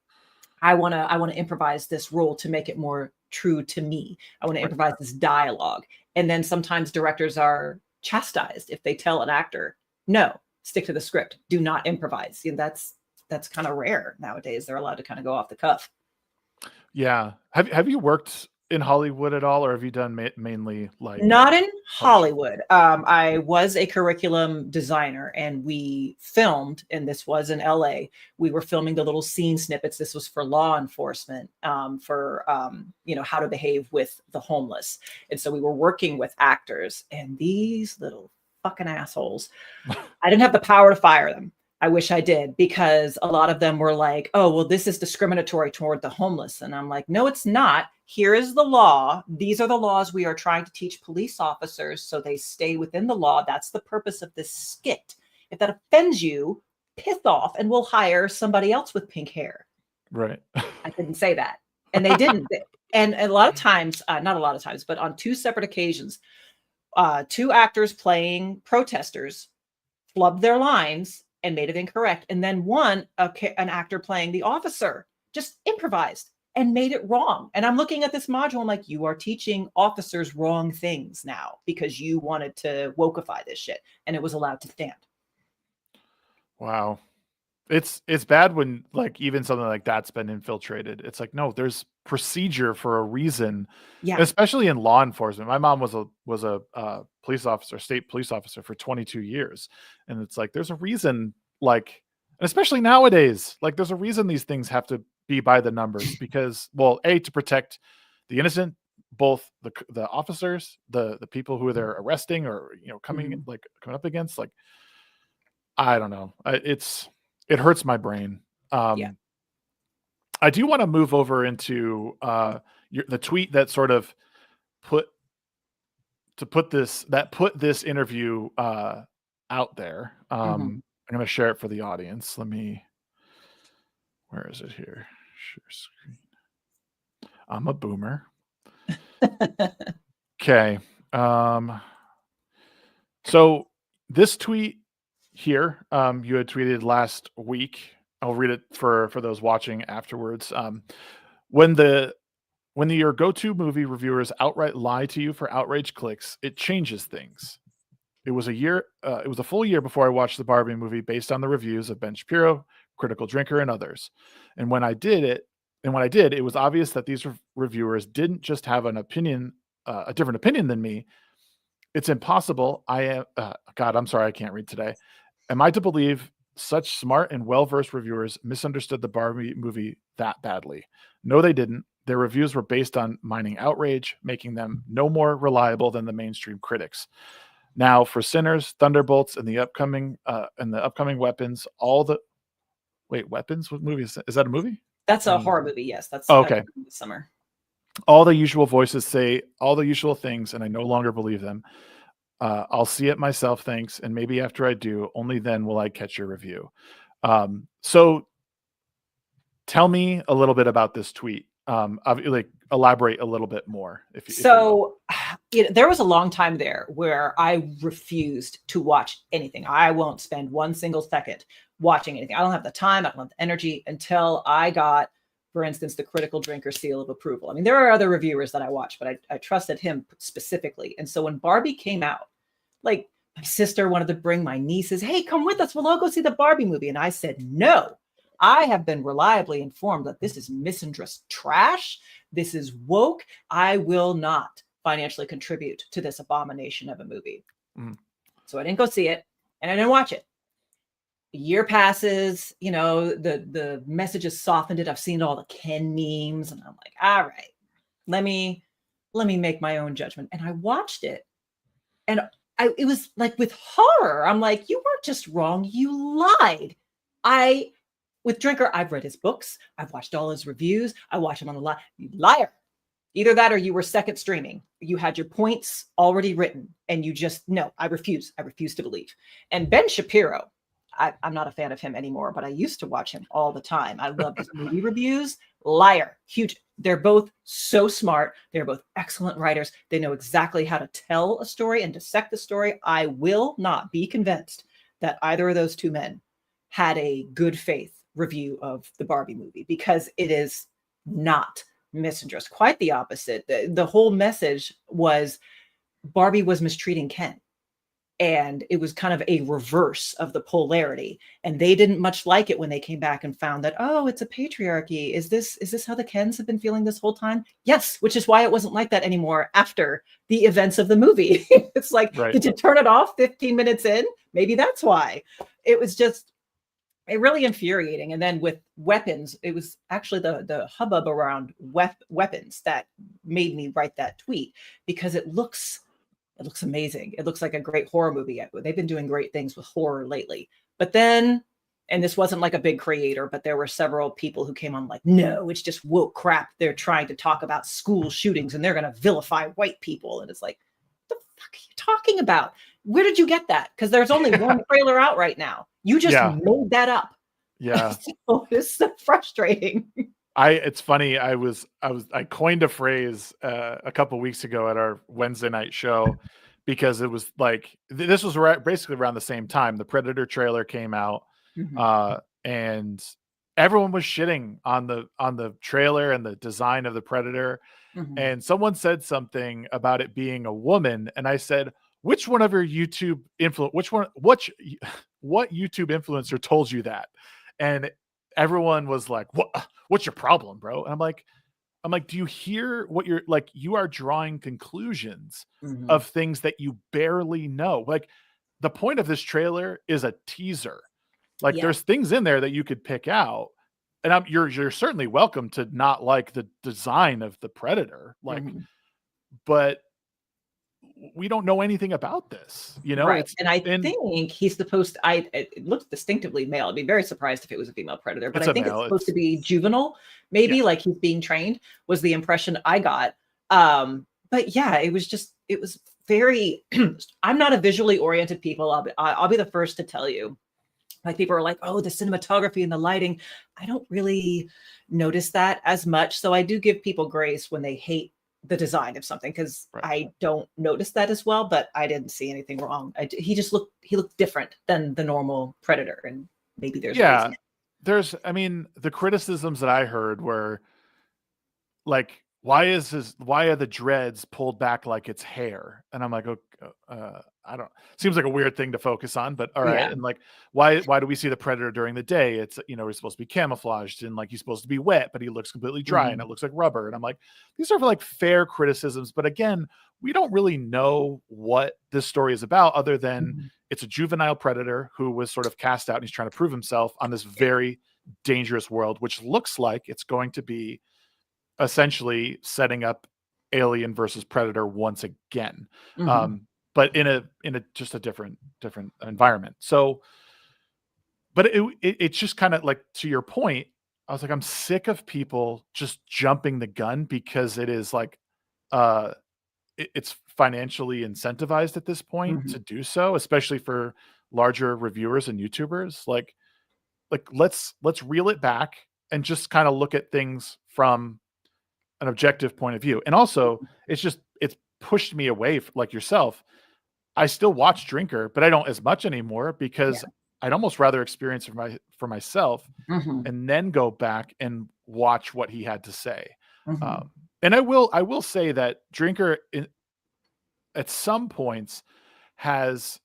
I want to improvise this role to make it more true to me. I want to improvise this dialogue. And then sometimes directors are chastised if they tell an actor, no, stick to the script, do not improvise. That's kind of rare nowadays. They're allowed to kind of go off the cuff. Yeah. Have you worked in Hollywood at all, or have you done mainly like? Not in Hollywood. I was a curriculum designer, and we filmed, and this was in LA. We were filming the little scene snippets. This was for law enforcement, for how to behave with the homeless. And so we were working with actors, and these little fucking assholes, I didn't have the power to fire them. I wish I did, because a lot of them were like, oh, well, this is discriminatory toward the homeless. And I'm like, no, it's not. Here is the law. These are the laws we are trying to teach police officers so they stay within the law. That's the purpose of this skit. If that offends you, piss off and we'll hire somebody else with pink hair. Right. I didn't say that. And they didn't. And a lot of times, not a lot of times, but on 2 separate occasions, 2 actors playing protesters flubbed their lines and made it incorrect. And then an actor playing the officer just improvised and made it wrong. And I'm looking at this module, I'm like, you are teaching officers wrong things now because you wanted to wokeify this shit, and it was allowed to stand. Wow. It's bad when like even something like that's been infiltrated. It's like, no, there's procedure for a reason. Yeah. Especially in law enforcement. My mom was a police officer, state police officer for 22 years. And it's like, there's a reason, like, and especially nowadays, like there's a reason these things have to be by the numbers, because, well, to protect the innocent, both the officers, the people who they're arresting or, coming up against, like, I don't know. It hurts my brain. Yeah. I do want to move over into the tweet that sort of put this interview out there. I'm going to share it for the audience. Where is it here? Share screen. I'm a boomer. Okay. So this tweet here, you had tweeted last week. I'll read it for those watching afterwards. When your go-to movie reviewers outright lie to you for outrage clicks, it changes things. It was a full year before I watched the Barbie movie based on the reviews of Ben Shapiro, Critical Drinker, and others. And when I did, it was obvious that these reviewers didn't just have an opinion, a different opinion than me. It's impossible. God, I'm sorry, I can't read today. Am I to believe such smart and well-versed reviewers misunderstood the Barbie movie that badly? No, they didn't. Their reviews were based on mining outrage, making them no more reliable than the mainstream critics. Now, for Sinners, Thunderbolts, and the upcoming Weapons, Weapons? What movie is that? Is that a movie? That's a horror movie. Yes, that's okay. This summer. All the usual voices say all the usual things, and I no longer believe them. I'll see it myself, thanks. And maybe after I do, only then will I catch your review. So tell me a little bit about this tweet. Elaborate a little bit more. There was a long time there where I refused to watch anything. I won't spend one single second watching anything. I don't have the time. I don't have the energy until I got for instance, the critical drinker seal of approval. I mean, there are other reviewers that I watch, but I trusted him specifically. And so when Barbie came out, like my sister wanted to bring my nieces, hey, come with us. We'll all go see the Barbie movie. And I said, no, I have been reliably informed that this is misandrist trash. This is woke. I will not financially contribute to this abomination of a movie. So I didn't go see it and I didn't watch it. A year passes, you know, the message has softened it. I've seen all the Ken memes and I'm like, all right, let me make my own judgment. And I watched it and it was like with horror. I'm like, you weren't just wrong. You lied. With Drinker, I've read his books. I've watched all his reviews. I watch him on the live. Liar. Either that or you were second streaming. You had your points already written and you just, no, I refuse. I refuse to believe. And Ben Shapiro, I'm not a fan of him anymore, but I used to watch him all the time. I love his movie reviews. Liar. Huge. They're both so smart. They're both excellent writers. They know exactly how to tell a story and dissect the story. I will not be convinced that either of those two men had a good faith review of the Barbie movie, because it is not misandrist. Quite the opposite. The whole message was Barbie was mistreating Ken. And it was kind of a reverse of the polarity. And they didn't much like it when they came back and found that, oh, it's a patriarchy. Is this how the Kens have been feeling this whole time? Yes, which is why it wasn't like that anymore after the events of the movie. It's like, right. Did you turn it off 15 minutes in? Maybe that's why. It was just really infuriating. And then with weapons, it was actually the hubbub around weapons that made me write that tweet, because it looks amazing. It looks like a great horror movie. They've been doing great things with horror lately. But then, and this wasn't like a big creator, but there were several people who came on like, no, it's just woke crap. They're trying to talk about school shootings and they're going to vilify white people. And it's like, what the fuck are you talking about? Where did you get that? Because there's only one trailer out right now. You just made that up. Yeah. So it's so frustrating. It's funny. I coined a phrase a couple weeks ago at our Wednesday night show, because it was like, this was basically around the same time the Predator trailer came out, and everyone was shitting on the trailer and the design of the Predator. And someone said something about it being a woman, and I said, which one of your YouTube what YouTube influencer told you that? And everyone was like, what's your problem, bro? And I'm like, do you hear what you're like? You are drawing conclusions of things that you barely know. Like, the point of this trailer is a teaser. Like, there's things in there that you could pick out, and you're certainly welcome to not like the design of the Predator, like, but we don't know anything about this, you know? Right. And I think he's supposed to, it looks distinctively male. I'd be very surprised if it was a female Predator, but I think it's supposed to be juvenile, maybe like he's being trained, was the impression I got. But yeah, it was very, I'm not a visually oriented people. I'll be the first to tell you. Like, people are like, oh, the cinematography and the lighting. I don't really notice that as much. So I do give people grace when they hate the design of something, because I don't notice that as well, but I didn't see anything wrong. He looked different than the normal Predator, and maybe there's the criticisms that I heard were like, why are the dreads pulled back like it's hair? And I'm like, I don't, seems like a weird thing to focus on, but all right. Yeah. And like, why do we see the Predator during the day? It's, he's supposed to be camouflaged and like, he's supposed to be wet, but he looks completely dry and it looks like rubber. And I'm like, these are like fair criticisms, but again, we don't really know what this story is about, other than it's a juvenile Predator who was sort of cast out and he's trying to prove himself on this very dangerous world, which looks like it's going to be essentially setting up Alien versus Predator once again. But in a just a different environment. So, but it's just kind of like, to your point, I was like, I'm sick of people just jumping the gun because it is like, it's financially incentivized at this point to do so, especially for larger reviewers and YouTubers. Like let's reel it back and just kind of look at things from an objective point of view. And also, it's pushed me away, like yourself. I still watch Drinker, but I don't as much anymore, because I'd almost rather experience it for myself and then go back and watch what he had to say. Mm-hmm. And I will say that Drinker at some points has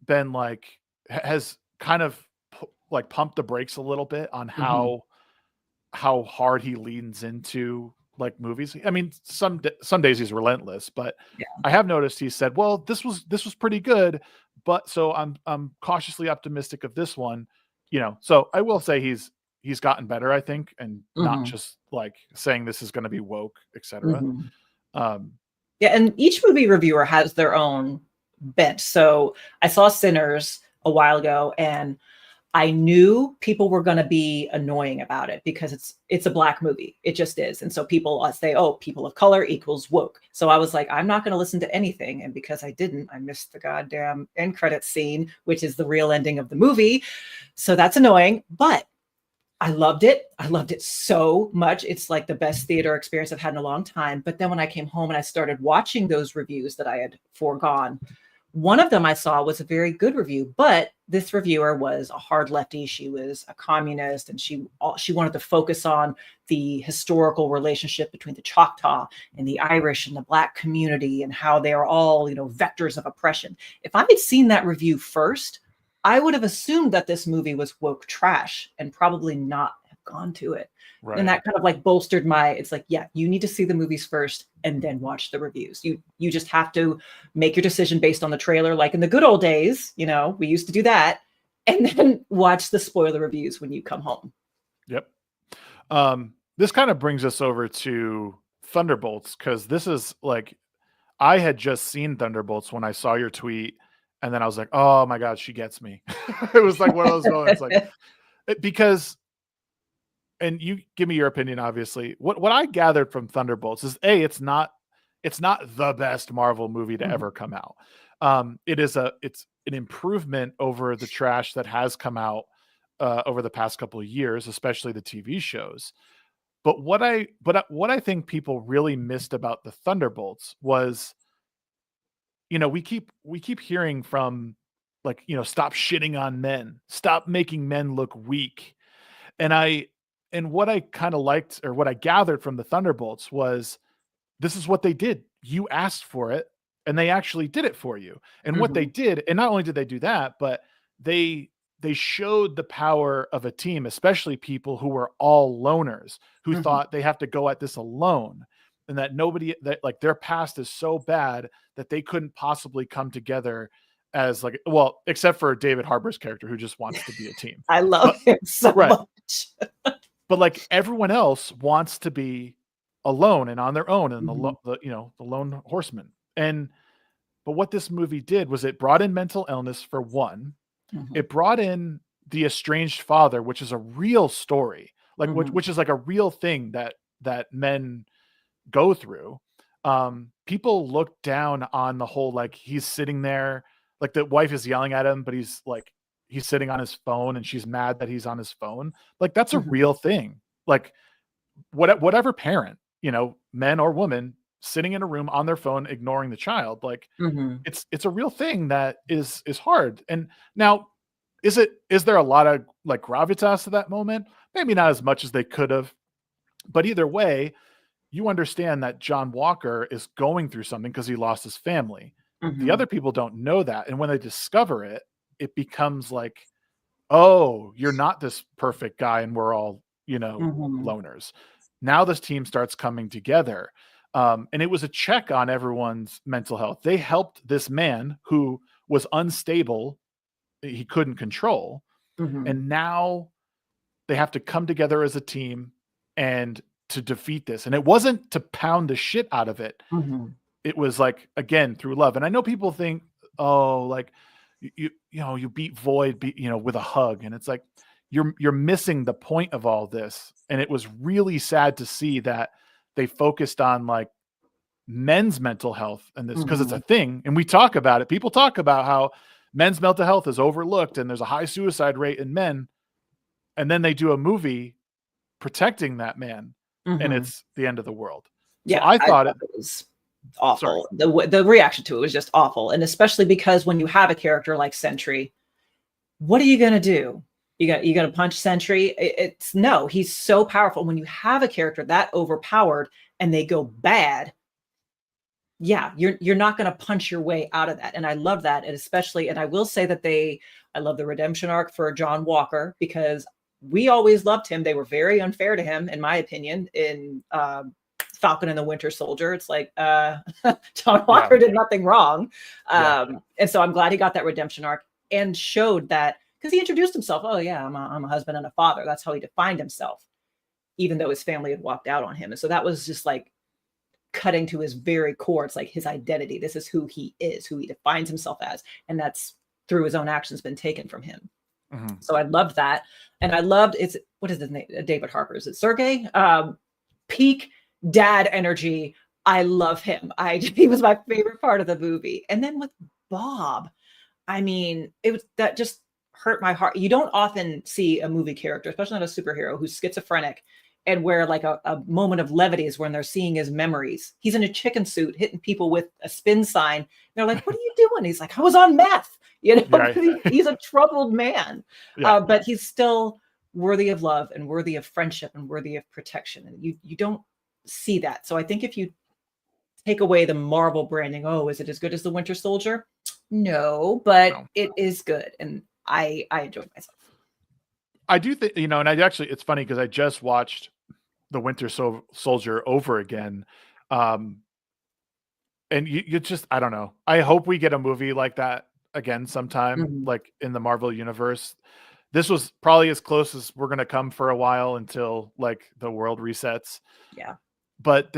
been like, has kind of like pumped the brakes a little bit on Mm-hmm. how hard he leans into like movies. I mean, some days he's relentless, but Yeah. I have noticed he said, "Well, this was pretty good, but so I'm cautiously optimistic of this one." You know, so I will say he's gotten better, I think, and not Mm-hmm. just like saying this is going to be woke, etc. Mm-hmm. Um, Yeah, and each movie reviewer has their own bent. So I saw Sinners a while ago, and I knew people were going to be annoying about it because it's a black movie. It just is. And so people say, "Oh, people of color equals woke." So I was like, I'm not going to listen to anything. And because I didn't, I missed the goddamn end credit scene, which is the real ending of the movie. So that's annoying, but I loved it. I loved it so much. It's like the best theater experience I've had in a long time. But then when I came home and I started watching those reviews that I had foregone, one of them I saw was a very good review, but this reviewer was a hard lefty. She was a communist, and she wanted to focus on the historical relationship between the Choctaw and the Irish and the Black community and how they are all, vectors of oppression. If I had seen that review first, I would have assumed that this movie was woke trash and probably not have gone to it. right. And that kind of like bolstered it's like, yeah, you need to see the movies first and then watch the reviews. You just have to make your decision based on the trailer. Like in the good old days, we used to do that, and then watch the spoiler reviews when you come home. Yep. This kind of brings us over to Thunderbolts, because this is like, I had just seen Thunderbolts when I saw your tweet, and then I was like, oh my God, she gets me. It was like one of those moments, like, because, and you give me your opinion, obviously. What I gathered from Thunderbolts is, it's not the best Marvel movie to ever come out. It's an improvement over the trash that has come out over the past couple of years, especially the TV shows. But what I think people really missed about the Thunderbolts was, we keep hearing from, like, stop shitting on men, stop making men look weak. And what I kind of liked, or what I gathered from the Thunderbolts, was this is what they did. You asked for it, and they actually did it for you. And what they did, and not only did they do that, but they showed the power of a team, especially people who were all loners, who thought they have to go at this alone, and that like their past is so bad that they couldn't possibly come together as, like, well, except for David Harbour's character, who just wants to be a team. I love him so much. But like, everyone else wants to be alone and on their own, and the lone horseman. But what this movie did was, it brought in mental illness for one. It brought in the estranged father, which is a real story, like which is like a real thing that men go through. People look down on the whole, like, he's sitting there, like the wife is yelling at him, but he's sitting on his phone, and she's mad that he's on his phone. Like, that's a real thing. Like, whatever parent, men or women, sitting in a room on their phone, ignoring the child, like, it's a real thing that is hard. And now, is there a lot of like gravitas to that moment? Maybe not as much as they could have, but either way, you understand that John Walker is going through something because he lost his family. The other people don't know that. And when they discover it, it becomes like, oh, you're not this perfect guy, and we're all, loners. Now this team starts coming together. And it was a check on everyone's mental health. They helped this man who was unstable, he couldn't control. And now they have to come together as a team and to defeat this. And it wasn't to pound the shit out of it. It was like, again, through love. And I know people think, oh, like, you beat Void, with a hug. And it's like, you're missing the point of all this. And it was really sad to see that they focused on like men's mental health and this, because it's a thing. And we talk about it. People talk about how men's mental health is overlooked and there's a high suicide rate in men. And then they do a movie protecting that man, and it's the end of the world. Yeah. So I thought it was awful. The reaction to it was just awful. And especially because when you have a character like Sentry, what are you going to do? You got to punch Sentry. It's no, he's so powerful. When you have a character that overpowered and they go bad, yeah, you're not going to punch your way out of that. And I love that. And especially, and I will say that I love the redemption arc for John Walker, because we always loved him. They were very unfair to him, in my opinion, in Falcon and the Winter Soldier. It's like, John Walker did nothing wrong. And so I'm glad he got that redemption arc and showed that, because he introduced himself. Oh yeah, I'm a husband and a father. That's how he defined himself, even though his family had walked out on him. And so that was just like cutting to his very core. It's like his identity. This is who he is, who he defines himself as. And that's through his own actions been taken from him. Mm-hmm. So I loved that. And I loved what is his name? David Harper. Is it Sergey? Peak dad energy. I love him. He was my favorite part of the movie. And then with Bob, I mean, that just hurt my heart. You don't often see a movie character, especially not a superhero, who's schizophrenic, and where like a moment of levity is when they're seeing his memories. He's in a chicken suit hitting people with a spin sign. They're like, what are you doing? He's like, I was on meth. You know, right. He's a troubled man, but he's still worthy of love and worthy of friendship and worthy of protection. And you don't see that. So I think if you take away the Marvel branding, oh, is it as good as the Winter Soldier? No, but it is good. And I enjoyed myself. I do think, and it's funny because I just watched the Winter Soldier over again. And you just, I don't know. I hope we get a movie like that again sometime, like in the Marvel universe. This was probably as close as we're going to come for a while until like the world resets. Yeah. But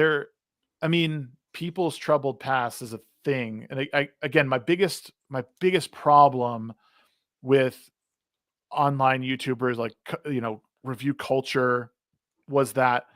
people's troubled past is a thing. And again, my biggest problem with online YouTubers, like, review culture, was that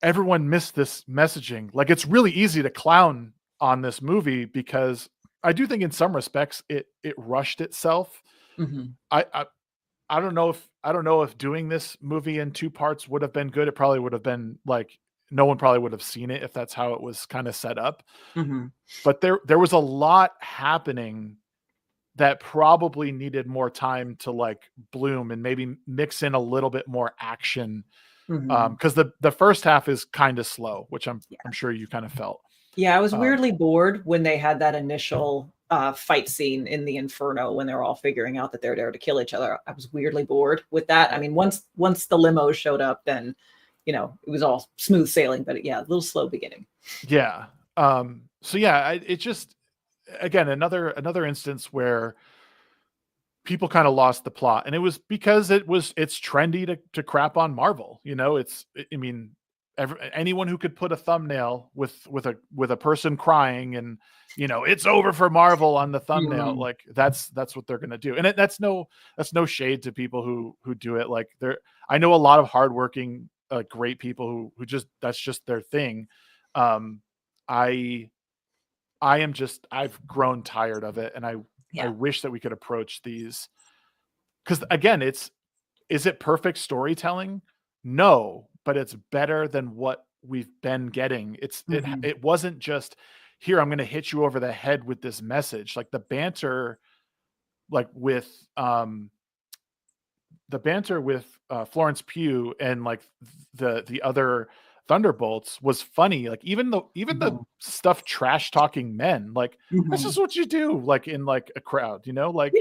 everyone missed this messaging. Like, it's really easy to clown on this movie because I do think in some respects it rushed itself. Mm-hmm. I don't know if doing this movie in 2 parts would have been good. It probably would have been like, no one probably would have seen it if that's how it was kind of set up. Mm-hmm. But there was a lot happening that probably needed more time to like bloom and maybe mix in a little bit more action. Because the first half is kind of slow, which I'm sure you kind of felt. Yeah, I was weirdly bored when they had that initial fight scene in the Inferno when they were all figuring out that they're there to kill each other. I was weirdly bored with that. I mean, once the limos showed up, then it was all smooth sailing. But a little slow beginning. Yeah. It just, again, another instance where people kind of lost the plot, and it was because it's trendy to crap on Marvel. Anyone who could put a thumbnail with a person crying and it's over for Marvel on the thumbnail, like that's what they're gonna do. And that's no shade to people who do it. Like, I know a lot of hardworking, great people who just, that's just their thing. I've grown tired of it, and I wish that we could approach these, because again, is it perfect storytelling? No, but it's better than what we've been getting. It wasn't just, here, I'm going to hit you over the head with this message. Like the banter, like with Florence Pugh and like the other Thunderbolts was funny. Like even the stuff trash talking men, like this is what you do, like in like a crowd, like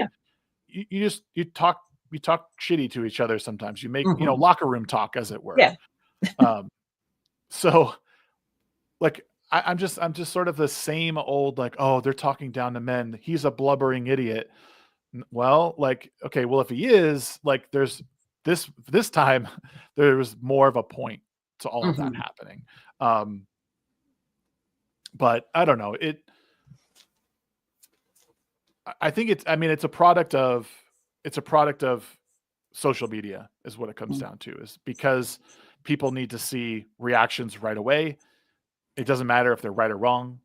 you talk shitty to each other sometimes. You make locker room talk, as it were. Yeah. So like I'm just sort of the same old, like, oh, they're talking down to men, he's a blubbering idiot. Well, like, okay, well, if he is, like, there's this time there was more of a point to all of that happening. But I don't know, I think it's a product of social media is what it comes down to, is because people need to see reactions right away. It doesn't matter if they're right or wrong.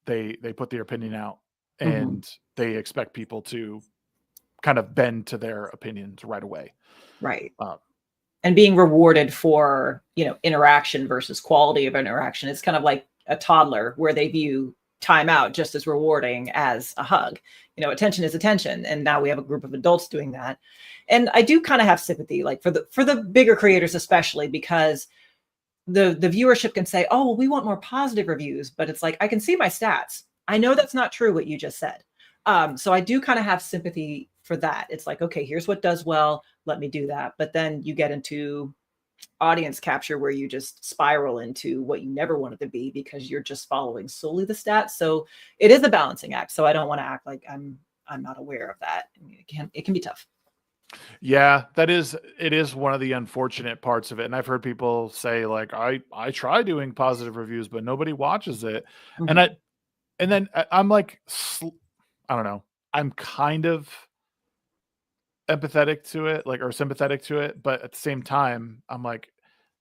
They put their opinion out, and they expect people to kind of bend to their opinions right away. Right. And being rewarded for, interaction versus quality of interaction. It's kind of like a toddler where they view time out just as rewarding as a hug. Attention is attention. And now we have a group of adults doing that. And I do kind of have sympathy, like for the bigger creators, especially because the viewership can say, oh, well, we want more positive reviews, but it's like, I can see my stats. I know that's not true, what you just said. So I do kind of have sympathy for that. It's like, okay, here's what does well. Let me do that. But then you get into audience capture where you just spiral into what you never wanted to be because you're just following solely the stats. So it is a balancing act. So I don't want to act like I'm not aware of that. I mean, it can be tough. Yeah, it is one of the unfortunate parts of it. And I've heard people say like, I try doing positive reviews, but nobody watches it. Mm-hmm. And then I'm like, I don't know. I'm kind of empathetic to it, like, or sympathetic to it. But at the same time, I'm like,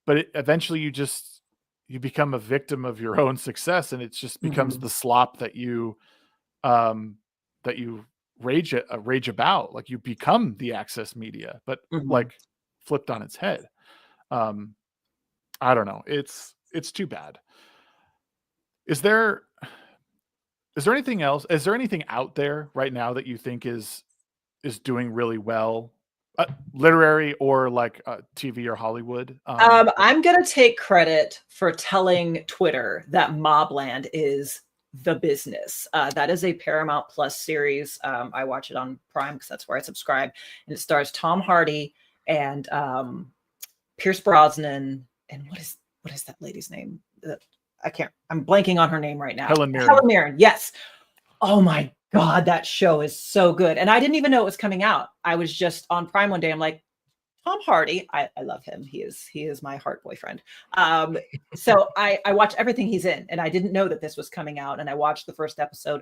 but eventually you become a victim of your own success. And it just becomes Mm-hmm. the slop that you rage about. Like you become the access media, but Mm-hmm. like flipped on its head. Um, I don't know. It's too bad. Is there anything else? Is there anything out there right now that you think is doing really well, literary or like TV or Hollywood? I'm going to take credit for telling Twitter that Mobland is the business. That is a Paramount Plus series. I watch it on Prime because that's where I subscribe. And it stars Tom Hardy and Pierce Brosnan. And what is that lady's name? I'm blanking on her name right now. Helen Mirren. Helen Mirren. Yes. Oh my God, that show is so good. And I didn't even know it was coming out. I was just on Prime one day. I'm like, Tom Hardy, I love him. He is my heart boyfriend. So I watch everything he's in, and I didn't know that this was coming out. And I watched the first episode,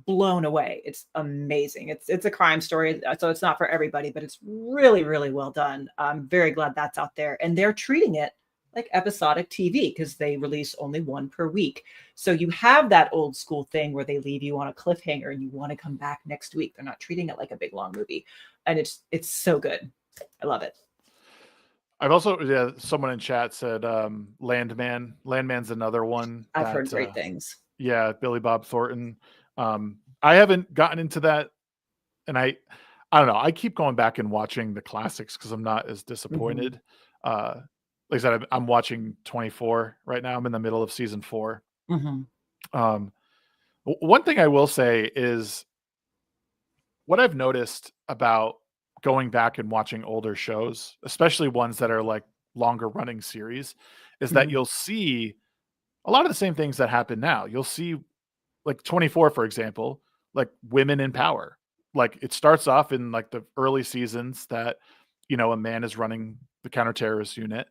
blown away. It's amazing. It's a crime story, so it's not for everybody, but it's really, really well done. I'm very glad that's out there, and they're treating it like episodic TV because they release only one per week. So you have that old school thing where they leave you on a cliffhanger and you want to come back next week. They're not treating it like a big long movie, and it's so good. I love it. I've also, someone in chat said Landman. Landman's another one I've heard that great things. Billy Bob Thornton. I haven't gotten into that, and I don't know. I keep going back and watching the classics because I'm not as disappointed. Like I said, I'm watching 24 right now. I'm in the middle of season 4. Mm-hmm. One thing I will say is what I've noticed about going back and watching older shows, especially ones that are like longer running series, is that Mm-hmm. you'll see a lot of the same things that happen now. You'll see like 24, for example, like women in power. Like it starts off in like the early seasons that, a man is running the counterterrorist unit.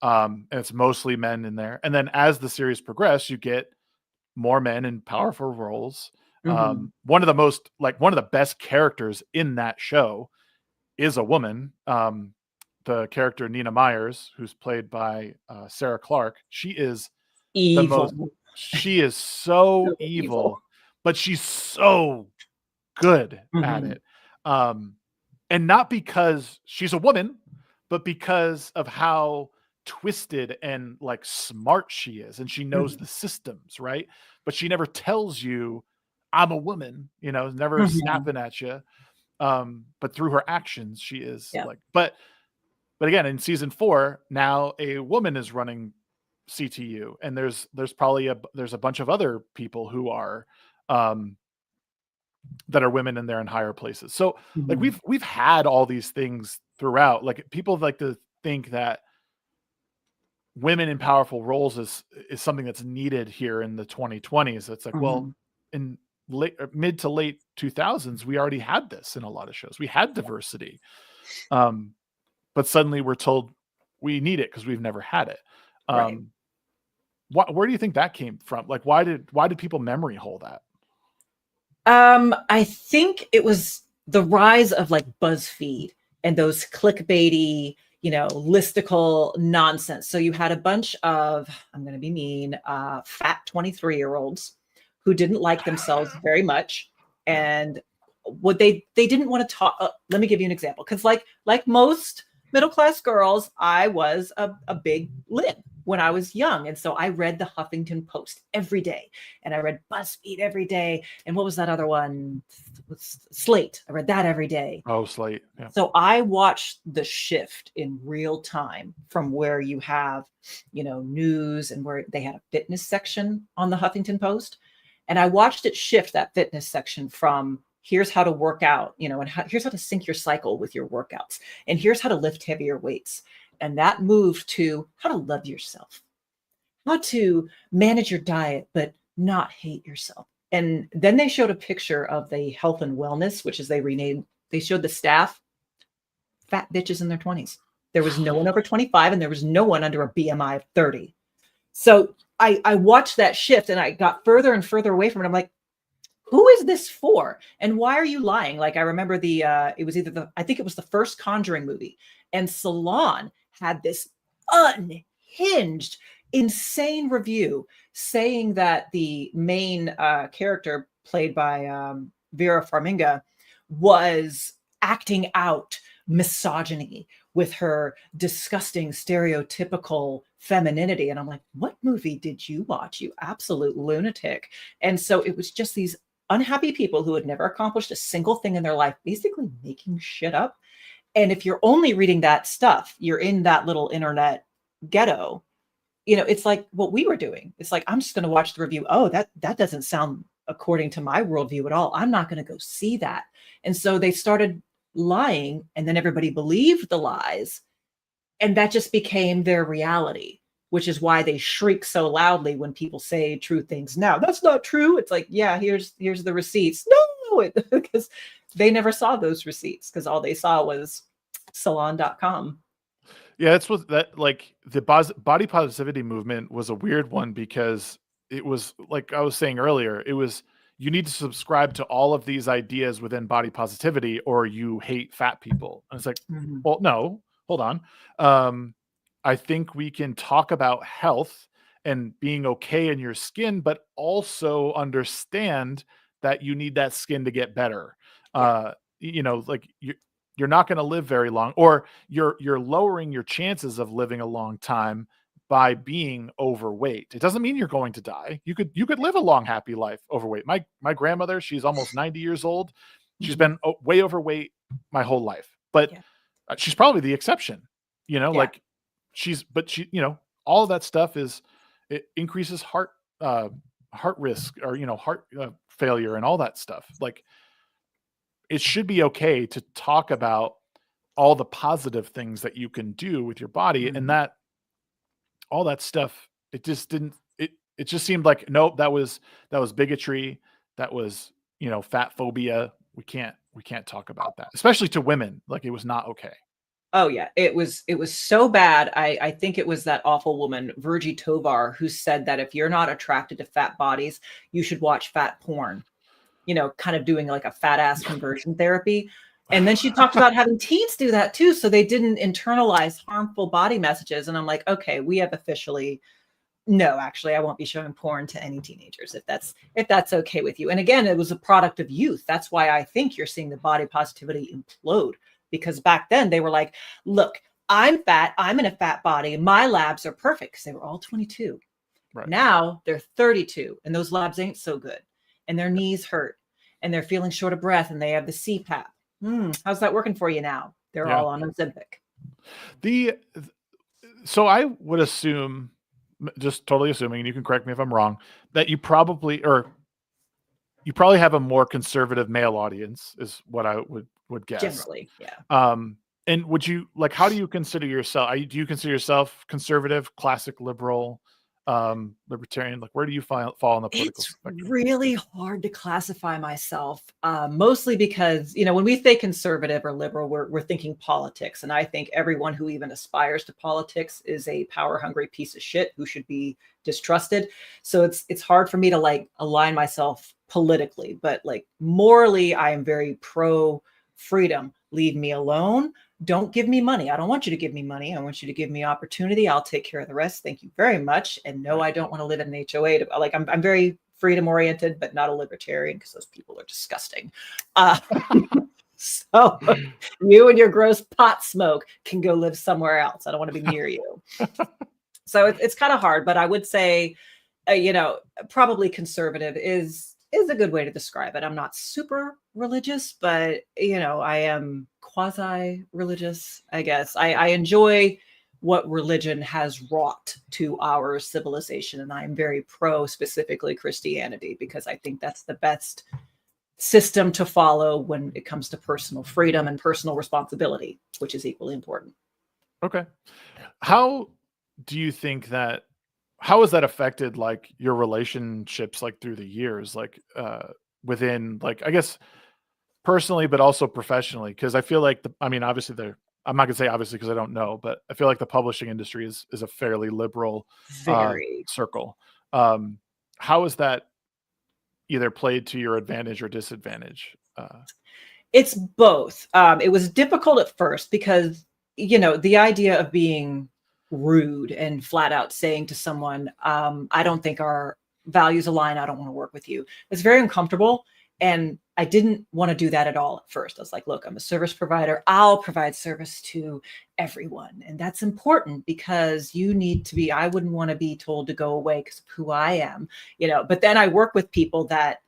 And it's mostly men in there. And then as the series progresses, you get more men in powerful roles. Mm-hmm. One of the best characters in that show is a woman. The character Nina Myers, who's played by Sarah Clark, she is Evil. so So evil. evil, but she's so good at Mm-hmm. it. And not because she's a woman, but because of how twisted and like smart she is, and she knows Mm-hmm. the systems, right? But she never tells you, I'm a woman, never Mm-hmm. snapping at you. But through her actions, she is Yeah. like, but again, in season 4, now a woman is running CTU, and there's probably there's a bunch of other people who are, that are women and they're in higher places. So like Mm-hmm. we've had all these things throughout. Like people like to think that women in powerful roles is something that's needed here in the 2020s. It's like, well, Mm-hmm. in mid to late 2000s, we already had this in a lot of shows. We had diversity. But suddenly we're told we need it because we've never had it. Right. Where do you think that came from? Like, why did people memory hole that? I think it was the rise of like BuzzFeed and those clickbaity, listicle nonsense. So you had a bunch of, I'm going to be mean, fat 23-year-olds who didn't like themselves very much. And what they didn't want to talk. Let me give you an example. Because like most middle class girls, I was a big lid. when I was young. And so I read the Huffington Post every day, and I read BuzzFeed every day. And what was that other one? Slate. I read that every day. Oh, Slate. Yeah. So I watched the shift in real time from where you have, news, and where they had a fitness section on the Huffington Post. And I watched it shift, that fitness section, from here's how to work out, and here's how to sync your cycle with your workouts. And here's how to lift heavier weights. And that moved to how to love yourself, how to manage your diet, but not hate yourself. And then they showed a picture of the health and wellness, which is they showed the staff, fat bitches in their 20s. There was no one over 25, and there was no one under a BMI of 30. So I watched that shift, and I got further and further away from it. I'm like, who is this for? And why are you lying? Like, I remember it was I think it was the first Conjuring movie, and Salon had this unhinged, insane review saying that the main character, played by Vera Farmiga, was acting out misogyny with her disgusting stereotypical femininity. And I'm like, what movie did you watch, you absolute lunatic? And so it was just these unhappy people who had never accomplished a single thing in their life, basically making shit up. And if you're only reading that stuff, you're in that little internet ghetto. It's like what we were doing. It's like, I'm just going to watch the review. Oh, that doesn't sound according to my worldview at all. I'm not going to go see that. And so they started lying, and then everybody believed the lies. And that just became their reality, which is why they shriek so loudly when people say true things. Now, that's not true. It's like, yeah, here's the receipts. No, because they never saw those receipts, because all they saw was salon.com. Yeah, that's what that, like, the body positivity movement was a weird one, because it was, like I was saying earlier, it was, you need to subscribe to all of these ideas within body positivity or you hate fat people. And it's like, well, no, hold on. I think we can talk about health and being okay in your skin, but also understand that you need that skin to get better. Like, you're not going to live very long, or you're lowering your chances of living a long time by being overweight. It doesn't mean you're going to die. You could live a long, happy life overweight. My grandmother, she's almost 90 years old. She's been way overweight my whole life, but she's probably the exception, like she, all of that stuff it increases heart risk, or, heart failure and all that stuff. Like, it should be okay to talk about all the positive things that you can do with your body, and that all that stuff, it just didn't, it just seemed like, nope, that was bigotry. That was, fat phobia. We can't talk about that, especially to women. Like, it was not okay. Oh yeah, it was so bad. I think it was that awful woman, Virgie Tovar, who said that if you're not attracted to fat bodies, you should watch fat porn, kind of doing like a fat ass conversion therapy. And then she talked about having teens do that too, so they didn't internalize harmful body messages. And I'm like, okay, we have officially, no, actually, I won't be showing porn to any teenagers if that's okay with you. And again, it was a product of youth. That's why I think you're seeing the body positivity implode, because back then they were like, look, I'm fat, I'm in a fat body, my labs are perfect, because they were all 22. Right. Now they're 32, and those labs ain't so good, and their knees hurt, and they're feeling short of breath, and they have the CPAP. How's that working for you now? They're all on Ozempic. So I would assume, just totally assuming, and you can correct me if I'm wrong, that you probably have a more conservative male audience, is what I would guess. Generally, yeah. And would you, like, how do you consider yourself? Do you consider yourself conservative, classic liberal, libertarian? Like, where do you fall on the political spectrum? It's really hard to classify myself, mostly because, when we say conservative or liberal, we're thinking politics. And I think everyone who even aspires to politics is a power hungry piece of shit who should be distrusted. So it's hard for me to, like, align myself politically, but, like, morally, I am very pro freedom. Leave me alone. Don't give me money. I don't want you to give me money. I want you to give me opportunity. I'll take care of the rest. Thank you very much. And no, I don't want to live in an HOA. I'm very freedom oriented, but not a libertarian, because those people are disgusting. So you and your gross pot smoke can go live somewhere else. I don't want to be near you. So it's kind of hard, but I would say, probably conservative is a good way to describe it. I'm not super religious, but I am quasi religious, I guess. I enjoy what religion has wrought to our civilization, and I'm very pro specifically Christianity, because I think that's the best system to follow when it comes to personal freedom and personal responsibility, which is equally important. Okay. How do you think that how has that affected like your relationships like through the years, like within like I guess personally, but also professionally? Because I feel like I mean, obviously I'm not gonna say obviously because I don't know, but I feel like the publishing industry is a fairly liberal Very. circle. Um, how has that either played to your advantage or disadvantage? It's both. It was difficult at first because, the idea of being rude and flat out saying to someone, I don't think our values align. I don't want to work with you. It's very uncomfortable. And I didn't want to do that at all at first. I was like, look, I'm a service provider. I'll provide service to everyone. And that's important because I wouldn't want to be told to go away because of who I am, but then I work with people that,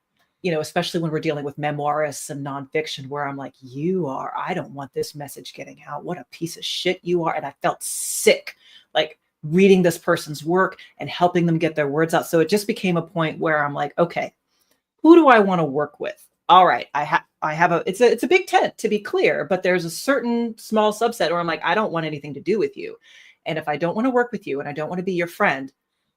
especially when we're dealing with memoirists and nonfiction, where I'm like, I don't want this message getting out. What a piece of shit you are. And I felt sick, like reading this person's work and helping them get their words out. So it just became a point where I'm like, okay, who do I want to work with? All right. It's a big tent, to be clear, but there's a certain small subset where I'm like, I don't want anything to do with you. And if I don't want to work with you and I don't want to be your friend,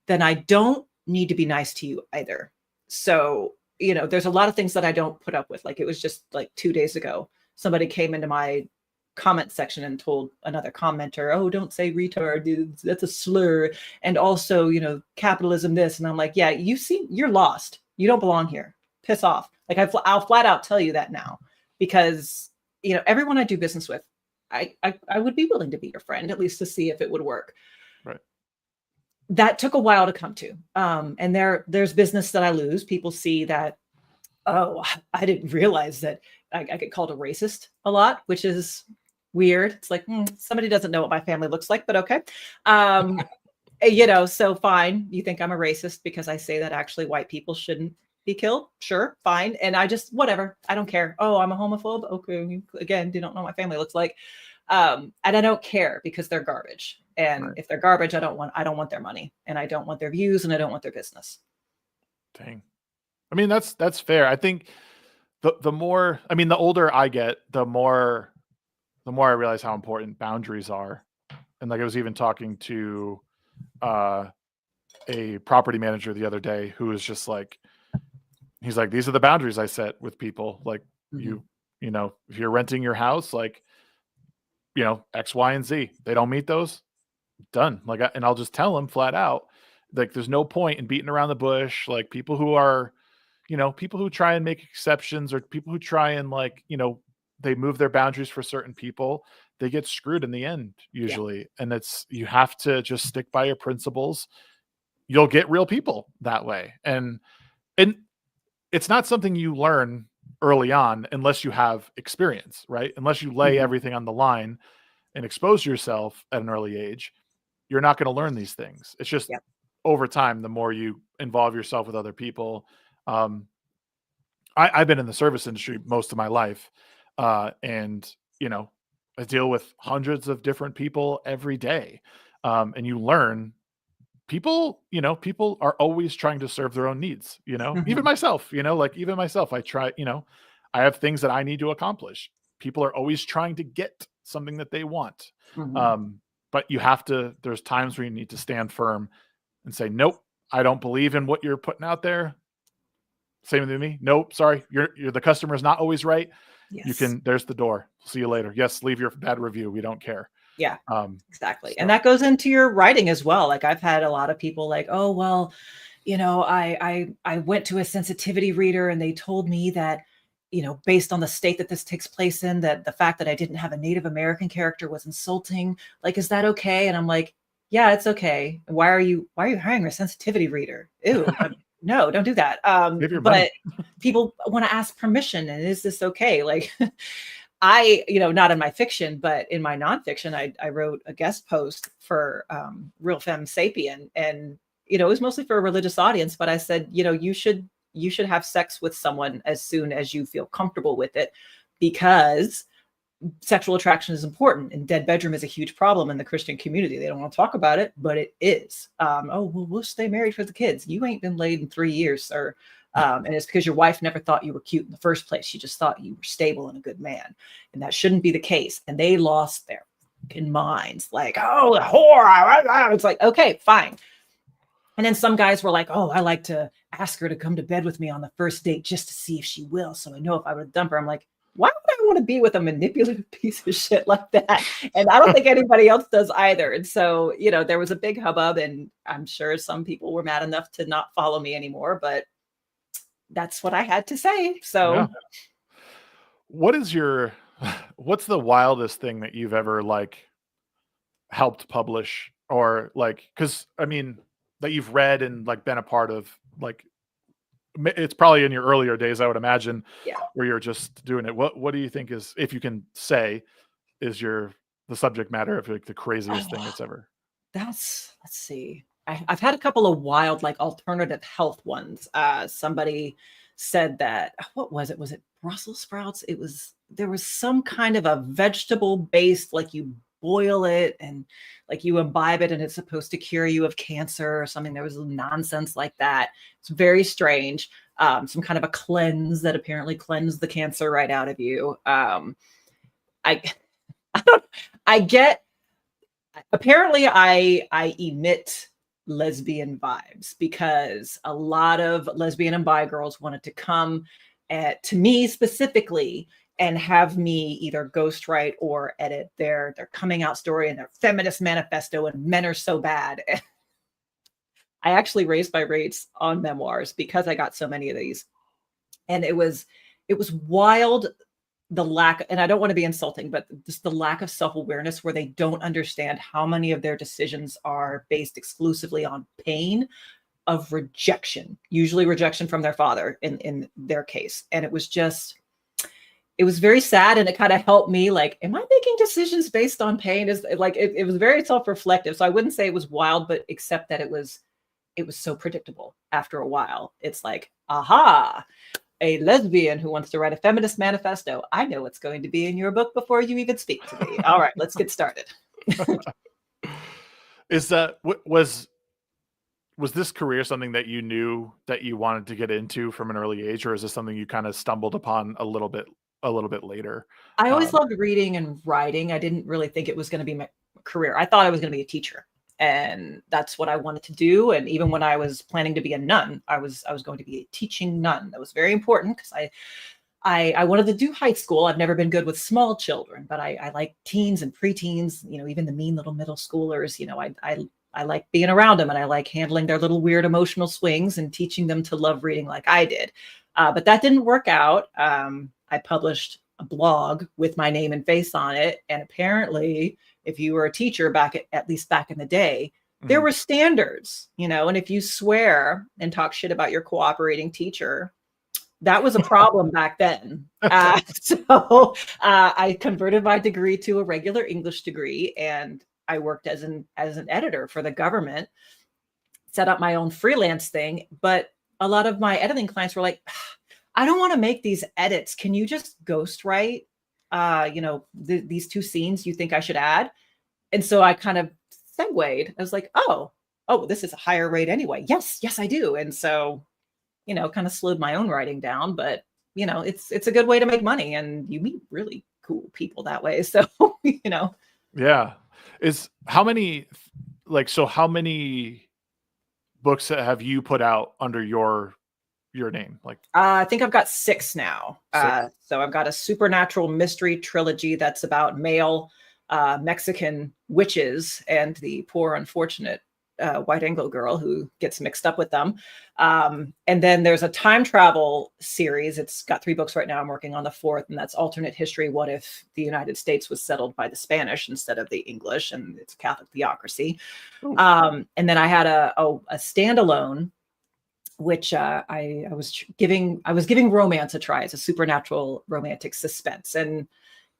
then I don't need to be nice to you either. So, there's a lot of things that I don't put up with. Like, it was just like 2 days ago, somebody came into my comment section and told another commenter, oh, don't say retard, dude, that's a slur. And also, capitalism this. And I'm like, yeah, you're lost. You don't belong here. Piss off. Like, I'll flat out tell you that now, because, everyone I do business with, I would be willing to be your friend, at least to see if it would work. Right. That took a while to come to. And there's business that I lose. People see that, oh, I didn't realize that I get called a racist a lot, which is weird. It's like, somebody doesn't know what my family looks like, but okay. So fine. You think I'm a racist because I say that actually white people shouldn't be killed? Sure, fine. And I just, whatever. I don't care. Oh, I'm a homophobe. Okay. Again, they don't know what my family looks like. And I don't care because they're garbage. And Right. if they're garbage, I don't want their money, and I don't want their views, and I don't want their business. Dang. I mean, that's fair. I think the more, I mean, the older I get, the more I realize how important boundaries are. And like I was even talking to a property manager the other day who was just like, he's like, these are the boundaries I set with people. Like Mm-hmm. if you're renting your house, like, X, Y, and Z, they don't meet those, done. Like, and I'll just tell them flat out, like, there's no point in beating around the bush. Like, people who are, people who try and make exceptions, or people who try and like, they move their boundaries for certain people, they get screwed in the end usually. Yeah. And you have to just stick by your principles. You'll get real people that way. And it's not something you learn early on unless you have experience, right? Unless you lay everything on the line and expose yourself at an early age, you're not going to learn these things. It's just over time, the more you involve yourself with other people. I've been in the service industry most of my life. And, I deal with hundreds of different people every day. And you learn people are always trying to serve their own needs, even myself, even myself, I try, I have things that I need to accomplish. People are always trying to get something that they want. But there's times where you need to stand firm and say, nope, I don't believe in what you're putting out there. Same with me. Nope. Sorry. You're the customer is not always right. Yes. There's the door. See you later. Yes. Leave your bad review. We don't care. Yeah, exactly. So. And that goes into your writing as well. Like, I've had a lot of people like, oh, well, I went to a sensitivity reader and they told me that, based on the state that this takes place in, that the fact that I didn't have a Native American character was insulting. Like, is that okay? And I'm like, yeah, it's okay. Why are you hiring a sensitivity reader? Ew. No, don't do that. But people want to ask permission. And is this okay? Like, not in my fiction, but in my nonfiction, I wrote a guest post for Real Femme Sapien, and it was mostly for a religious audience. But I said, you should have sex with someone as soon as you feel comfortable with it, because sexual attraction is important, and dead bedroom is a huge problem in the Christian community. They don't want to talk about it, but it is. Oh, well, we'll stay married for the kids. You ain't been laid in 3 years, sir. And it's because your wife never thought you were cute in the first place. She just thought you were stable and a good man. And that shouldn't be the case. And they lost their fucking minds. Like, oh, the whore. It's like, okay, fine. And then some guys were like, oh, I like to ask her to come to bed with me on the first date just to see if she will. So I know if I would dump her. I'm like, why would I want to be with a manipulative piece of shit like that? And I don't think anybody else does either. And so, there was a big hubbub, and I'm sure some people were mad enough to not follow me anymore, but that's what I had to say. So yeah. What's the wildest thing that you've ever helped publish, or because that you've read and been a part of? It's probably in your earlier days, I would imagine, where you're just doing it. What do you think is, if you can say, is the subject matter of the craziest thing that's ever? Let's see. I've had a couple of wild, alternative health ones. Somebody said that, what was it? Was it Brussels sprouts? There was some kind of a vegetable based, you boil it and you imbibe it and it's supposed to cure you of cancer or something. There was nonsense like that. It's very strange. Some kind of a cleanse that apparently cleansed the cancer right out of you. Apparently I emit lesbian vibes, because a lot of lesbian and bi girls wanted to come to me specifically and have me either ghostwrite or edit their coming out story and their feminist manifesto, and men are so bad. I actually raised my rates on memoirs because I got so many of these. And it was wild, the lack, and I don't want to be insulting, but just the lack of self-awareness, where they don't understand how many of their decisions are based exclusively on pain of rejection, usually rejection from their father in their case. And it was very sad, and it kind of helped me. Am I making decisions based on pain? It was very self-reflective. So I wouldn't say it was wild, but except that it was so predictable after a while. It's like, aha, a lesbian who wants to write a feminist manifesto. I know what's going to be in your book before you even speak to me. All right, let's get started. Was this career something that you knew that you wanted to get into from an early age, or is this something you kind of stumbled upon a little bit later? I always loved reading and writing. I didn't really think it was going to be my career. I thought I was going to be a teacher, and that's what I wanted to do. And even when I was planning to be a nun, I was going to be a teaching nun. That was very important, because I wanted to do high school. I've never been good with small children, but I like teens and preteens, even the mean little middle schoolers. I like being around them, and I like handling their little weird emotional swings and teaching them to love reading like I did. But that didn't work out. I published a blog with my name and face on it. And apparently, if you were a teacher at least back in the day, there were standards, and if you swear and talk shit about your cooperating teacher, that was a problem back then. So I converted my degree to a regular English degree, and I worked as an editor for the government, set up my own freelance thing. But a lot of my editing clients were like, I don't want to make these edits. Can you just ghostwrite, these two scenes you think I should add? And so I kind of segued. I was like, oh, this is a higher rate anyway. Yes, I do. And so, kind of slowed my own writing down. But, it's a good way to make money, and you meet really cool people that way. So, Yeah. How many books have you put out under your name? I think I've got 6 now. 6? So I've got a supernatural mystery trilogy that's about male Mexican witches and the poor unfortunate white Anglo girl who gets mixed up with them. And then there's a time travel series. It's got 3 books right now. I'm working on the 4th, and that's alternate history. What if the United States was settled by the Spanish instead of the English, and it's a Catholic theocracy. And then I had a standalone, which I was giving romance a try. As a supernatural romantic suspense. And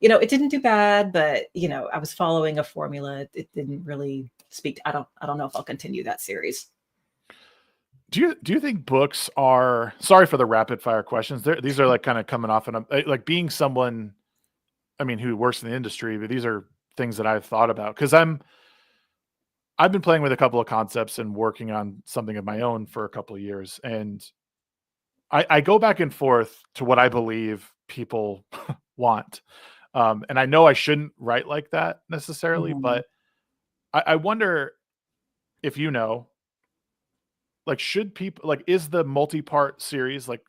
it didn't do bad, but I was following a formula. It didn't really speak. I don't know if I'll continue that series. Do you think books are, sorry for the rapid fire questions. These are like kind of coming off, and like being someone, I mean, who works in the industry, but these are things that I've thought about because I've been playing with a couple of concepts and working on something of my own for a couple of years. And I go back and forth to what I believe people want. And I know I shouldn't write like that necessarily, but I wonder if like, should people, like, is the multi-part series like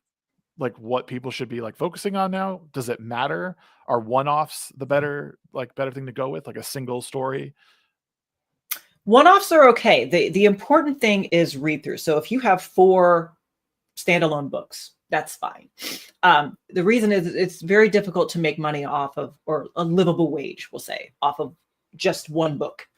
what people should be like focusing on now? Does it matter? Are one-offs the better thing to go with, like a single story? One-offs are okay. The important thing is read through. So if you have 4 standalone books, that's fine. The reason is it's very difficult to make money off of, or a livable wage, we'll say, off of just one book.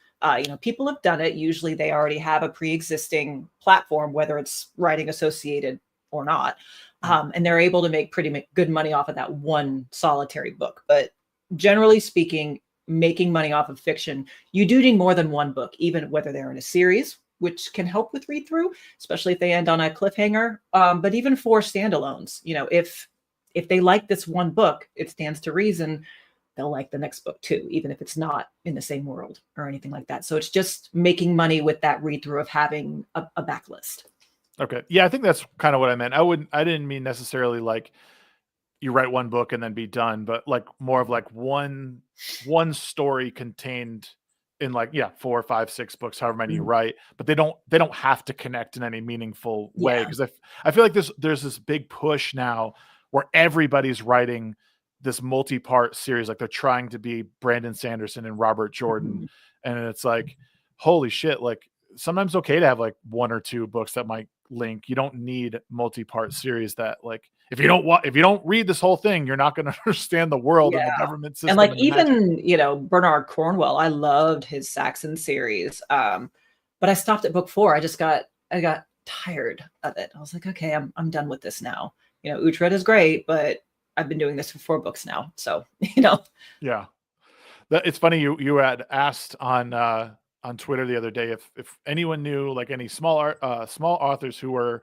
People have done it. Usually they already have a pre-existing platform, whether it's writing associated or not. And they're able to make pretty good money off of that one solitary book. But generally speaking, making money off of fiction, you do need more than one book, even whether they're in a series, which can help with read through, especially if they end on a cliffhanger. But even for standalones, if they like this one book, it stands to reason they'll like the next book too, even if it's not in the same world or anything like that. So it's just making money with that read through of having a backlist. Okay. Yeah, I think that's kind of what I meant. I didn't mean necessarily like you write one book and then be done, but like more of like one story contained in like, 4, 5, 6 books, however many you write, but they don't have to connect in any meaningful way. Yeah. Because I feel like there's this big push now where everybody's writing this multi-part series, like they're trying to be Brandon Sanderson and Robert Jordan. And it's like, holy shit, like sometimes it's okay to have like 1 or 2 books that might link. You don't need multi-part series that, like, if you don't read this whole thing, you're not going to understand the world and the government system. And like and even, Bernard Cornwell, I loved his Saxon series. But I stopped at book 4. I got tired of it. I was like, okay, I'm done with this now. Uhtred is great, but I've been doing this for 4 books now. So, Yeah. It's funny. You had asked on Twitter the other day if anyone knew like any small authors who were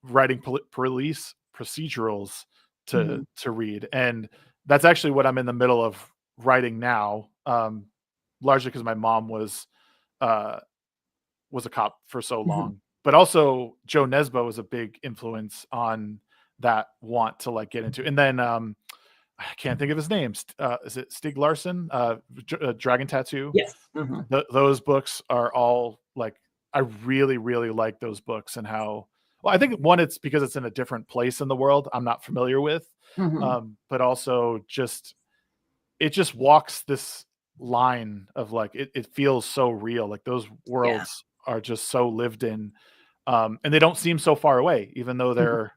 writing police procedurals to read, and that's actually what I'm in the middle of writing now. Largely because my mom was a cop for so long, but also Joe Nesbo was a big influence on that want to like get into. And then I can't think of his name. Is it Stieg Larsson? Dragon Tattoo. Yes. Those books are all like, I really, really like those books and how, well, I think one, it's because it's in a different place in the world I'm not familiar with. But also it just walks this line of like, it feels so real. Like those worlds are just so lived in. And they don't seem so far away, even though they're,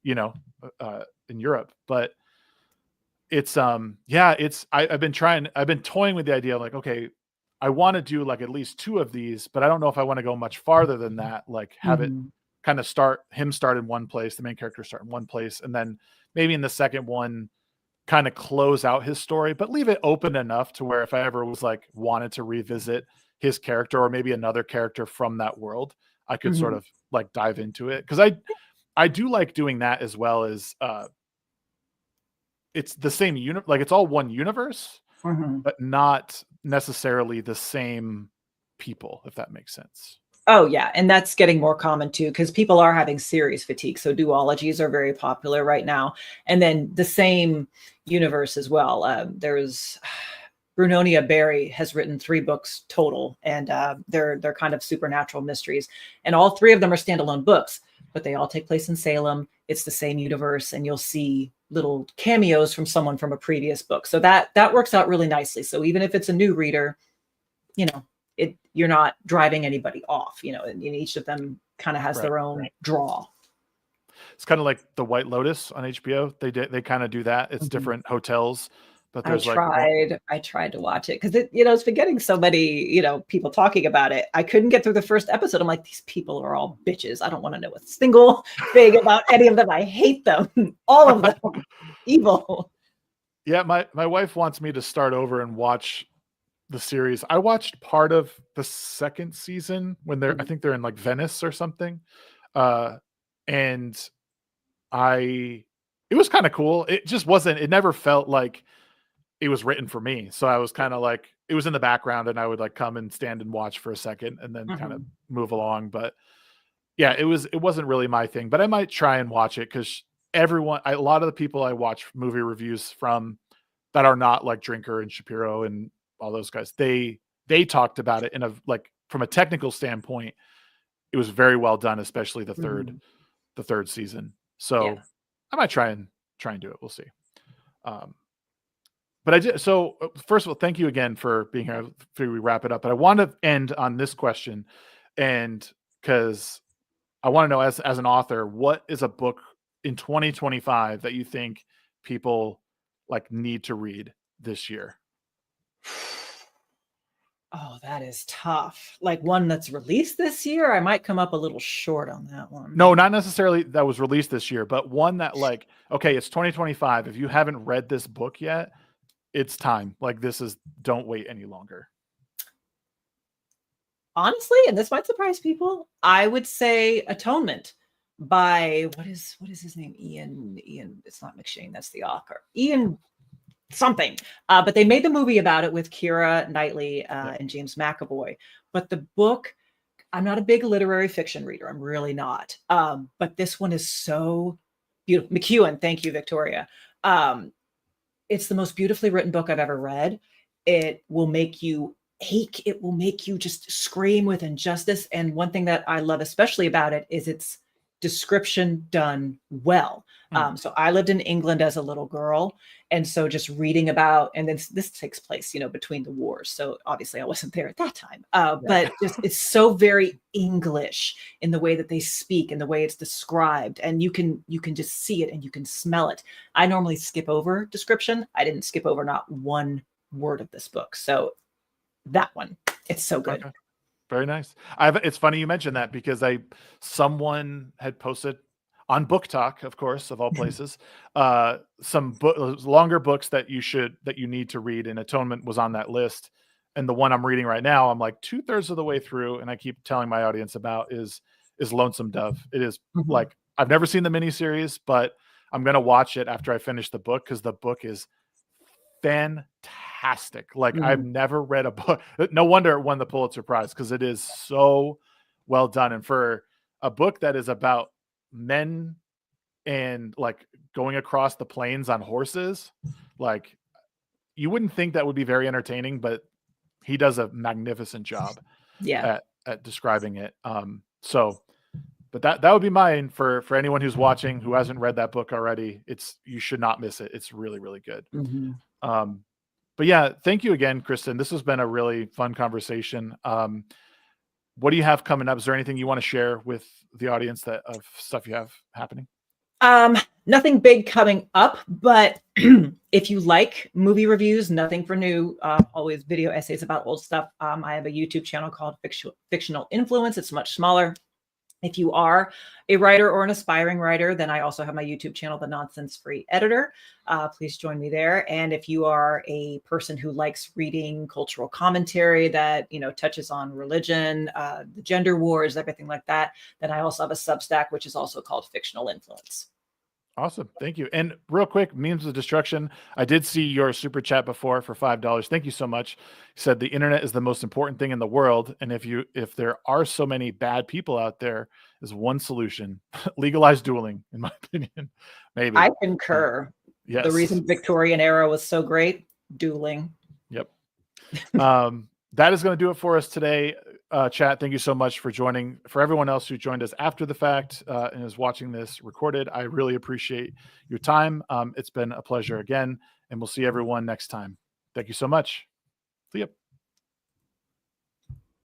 in Europe. But it's I've been toying with the idea of like, okay, I want to do like at least 2 of these, but I don't know if I want to go much farther than that. Like have it kind of start in one place, the main character start in one place, and then maybe in the second one kind of close out his story, but leave it open enough to where if I ever was like wanted to revisit his character or maybe another character from that world, I could sort of like dive into it. Because I do like doing that as well as it's the same like it's all one universe, but not necessarily the same people, if that makes sense. Oh yeah, and that's getting more common too, because people are having series fatigue. So duologies are very popular right now, and then the same universe as well. There's Brunonia Barry has written 3 books total, and they're kind of supernatural mysteries, and all 3 of them are standalone books, but they all take place in Salem. It's the same universe, and you'll see little cameos from someone from a previous book. So that works out really nicely. So even if it's a new reader, you're not driving anybody off, and each of them kind of has their own draw. It's kind of like The White Lotus on HBO. They kind of do that. It's different hotels, but there's I tried to watch it because it's been getting so many, people talking about it. I couldn't get through the first episode. I'm like, these people are all bitches. I don't want to know a single thing about any of them. I hate them. All of them. Evil. Yeah, my wife wants me to start over and watch the series. I watched part of the second season when I think they're in like Venice or something. Uh, and it was kind of cool. It just wasn't, it never felt like it was written for me. So I was kind of like, it was in the background and I would like come and stand and watch for a second and then kind of move along. But yeah, it wasn't really my thing, but I might try and watch it because a lot of the people I watch movie reviews from that are not like Drinker and Shapiro and all those guys, they talked about it in a, like, from a technical standpoint, it was very well done, especially the third season. So Yeah. I might try and do it. We'll see. But I did. So first of all, thank you again for being here. I figure we wrap it up, but I want to end on this question, and because I want to know, as an author, what is a book in 2025 that you think people like need to read this year? Oh, that is tough. Like one that's released this year, I might come up a little short on that one. No, not necessarily that was released this year, but one that, like, okay, it's 2025. If you haven't read this book yet, it's time. Like, don't wait any longer. Honestly, and this might surprise people, I would say Atonement by what is his name? Ian, it's not McShane, that's the author. Ian something. But they made the movie about it with Keira Knightley and James McAvoy. But the book, I'm not a big literary fiction reader. I'm really not. But this one is so beautiful. McEwen, thank you, Victoria. It's the most beautifully written book I've ever read. It will make you ache. It will make you just scream with injustice. And one thing that I love especially about it is its description done well. So I lived in England as a little girl. And so just reading about, and then this takes place, between the wars. So obviously I wasn't there at that time, but just, it's so very English in the way that they speak and the way it's described. And you can just see it and you can smell it. I normally skip over description. I didn't skip over not one word of this book. So that one, it's so good. Okay. Very nice. It's funny you mentioned that because someone had posted on Book Talk, of course, of all places, some longer books that you need to read, and Atonement was on that list. And the one I'm reading right now, I'm like 2/3 of the way through, and I keep telling my audience about is Lonesome Dove. It is like, I've never seen the miniseries, but I'm gonna watch it after I finish the book because the book is fantastic. Like, I've never read a book. No wonder it won the Pulitzer Prize because it is so well done. And for a book that is about men and like going across the plains on horses, like, you wouldn't think that would be very entertaining, but he does a magnificent job at describing it. But that would be mine for anyone who's watching who hasn't read that book already. You should not miss it. It's really, really good. But yeah, thank you again, Kristin. This has been a really fun conversation. What do you have coming up? Is there anything you want to share with the audience of stuff you have happening? Nothing big coming up, but if you like movie reviews, nothing for new, always video essays about old stuff. I have a YouTube channel called Fictional Influence. It's much smaller. If you are a writer or an aspiring writer, then I also have my YouTube channel, The Nonsense Free Editor. Please join me there. And if you are a person who likes reading cultural commentary that, touches on religion, the gender wars, everything like that, then I also have a Substack, which is also called Fictional Influence. Awesome. Thank you. And real quick, Memes of Destruction. I did see your super chat before for $5. Thank you so much. You said the internet is the most important thing in the world. And if there are so many bad people out there, is one solution: legalize dueling, in my opinion. Maybe. I concur. Yes. The reason Victorian era was so great, dueling. Yep. That is going to do it for us today. Chat, thank you so much for joining. For everyone else who joined us after the fact and is watching this recorded, I really appreciate your time. It's been a pleasure again, and we'll see everyone next time. Thank you so much. See you.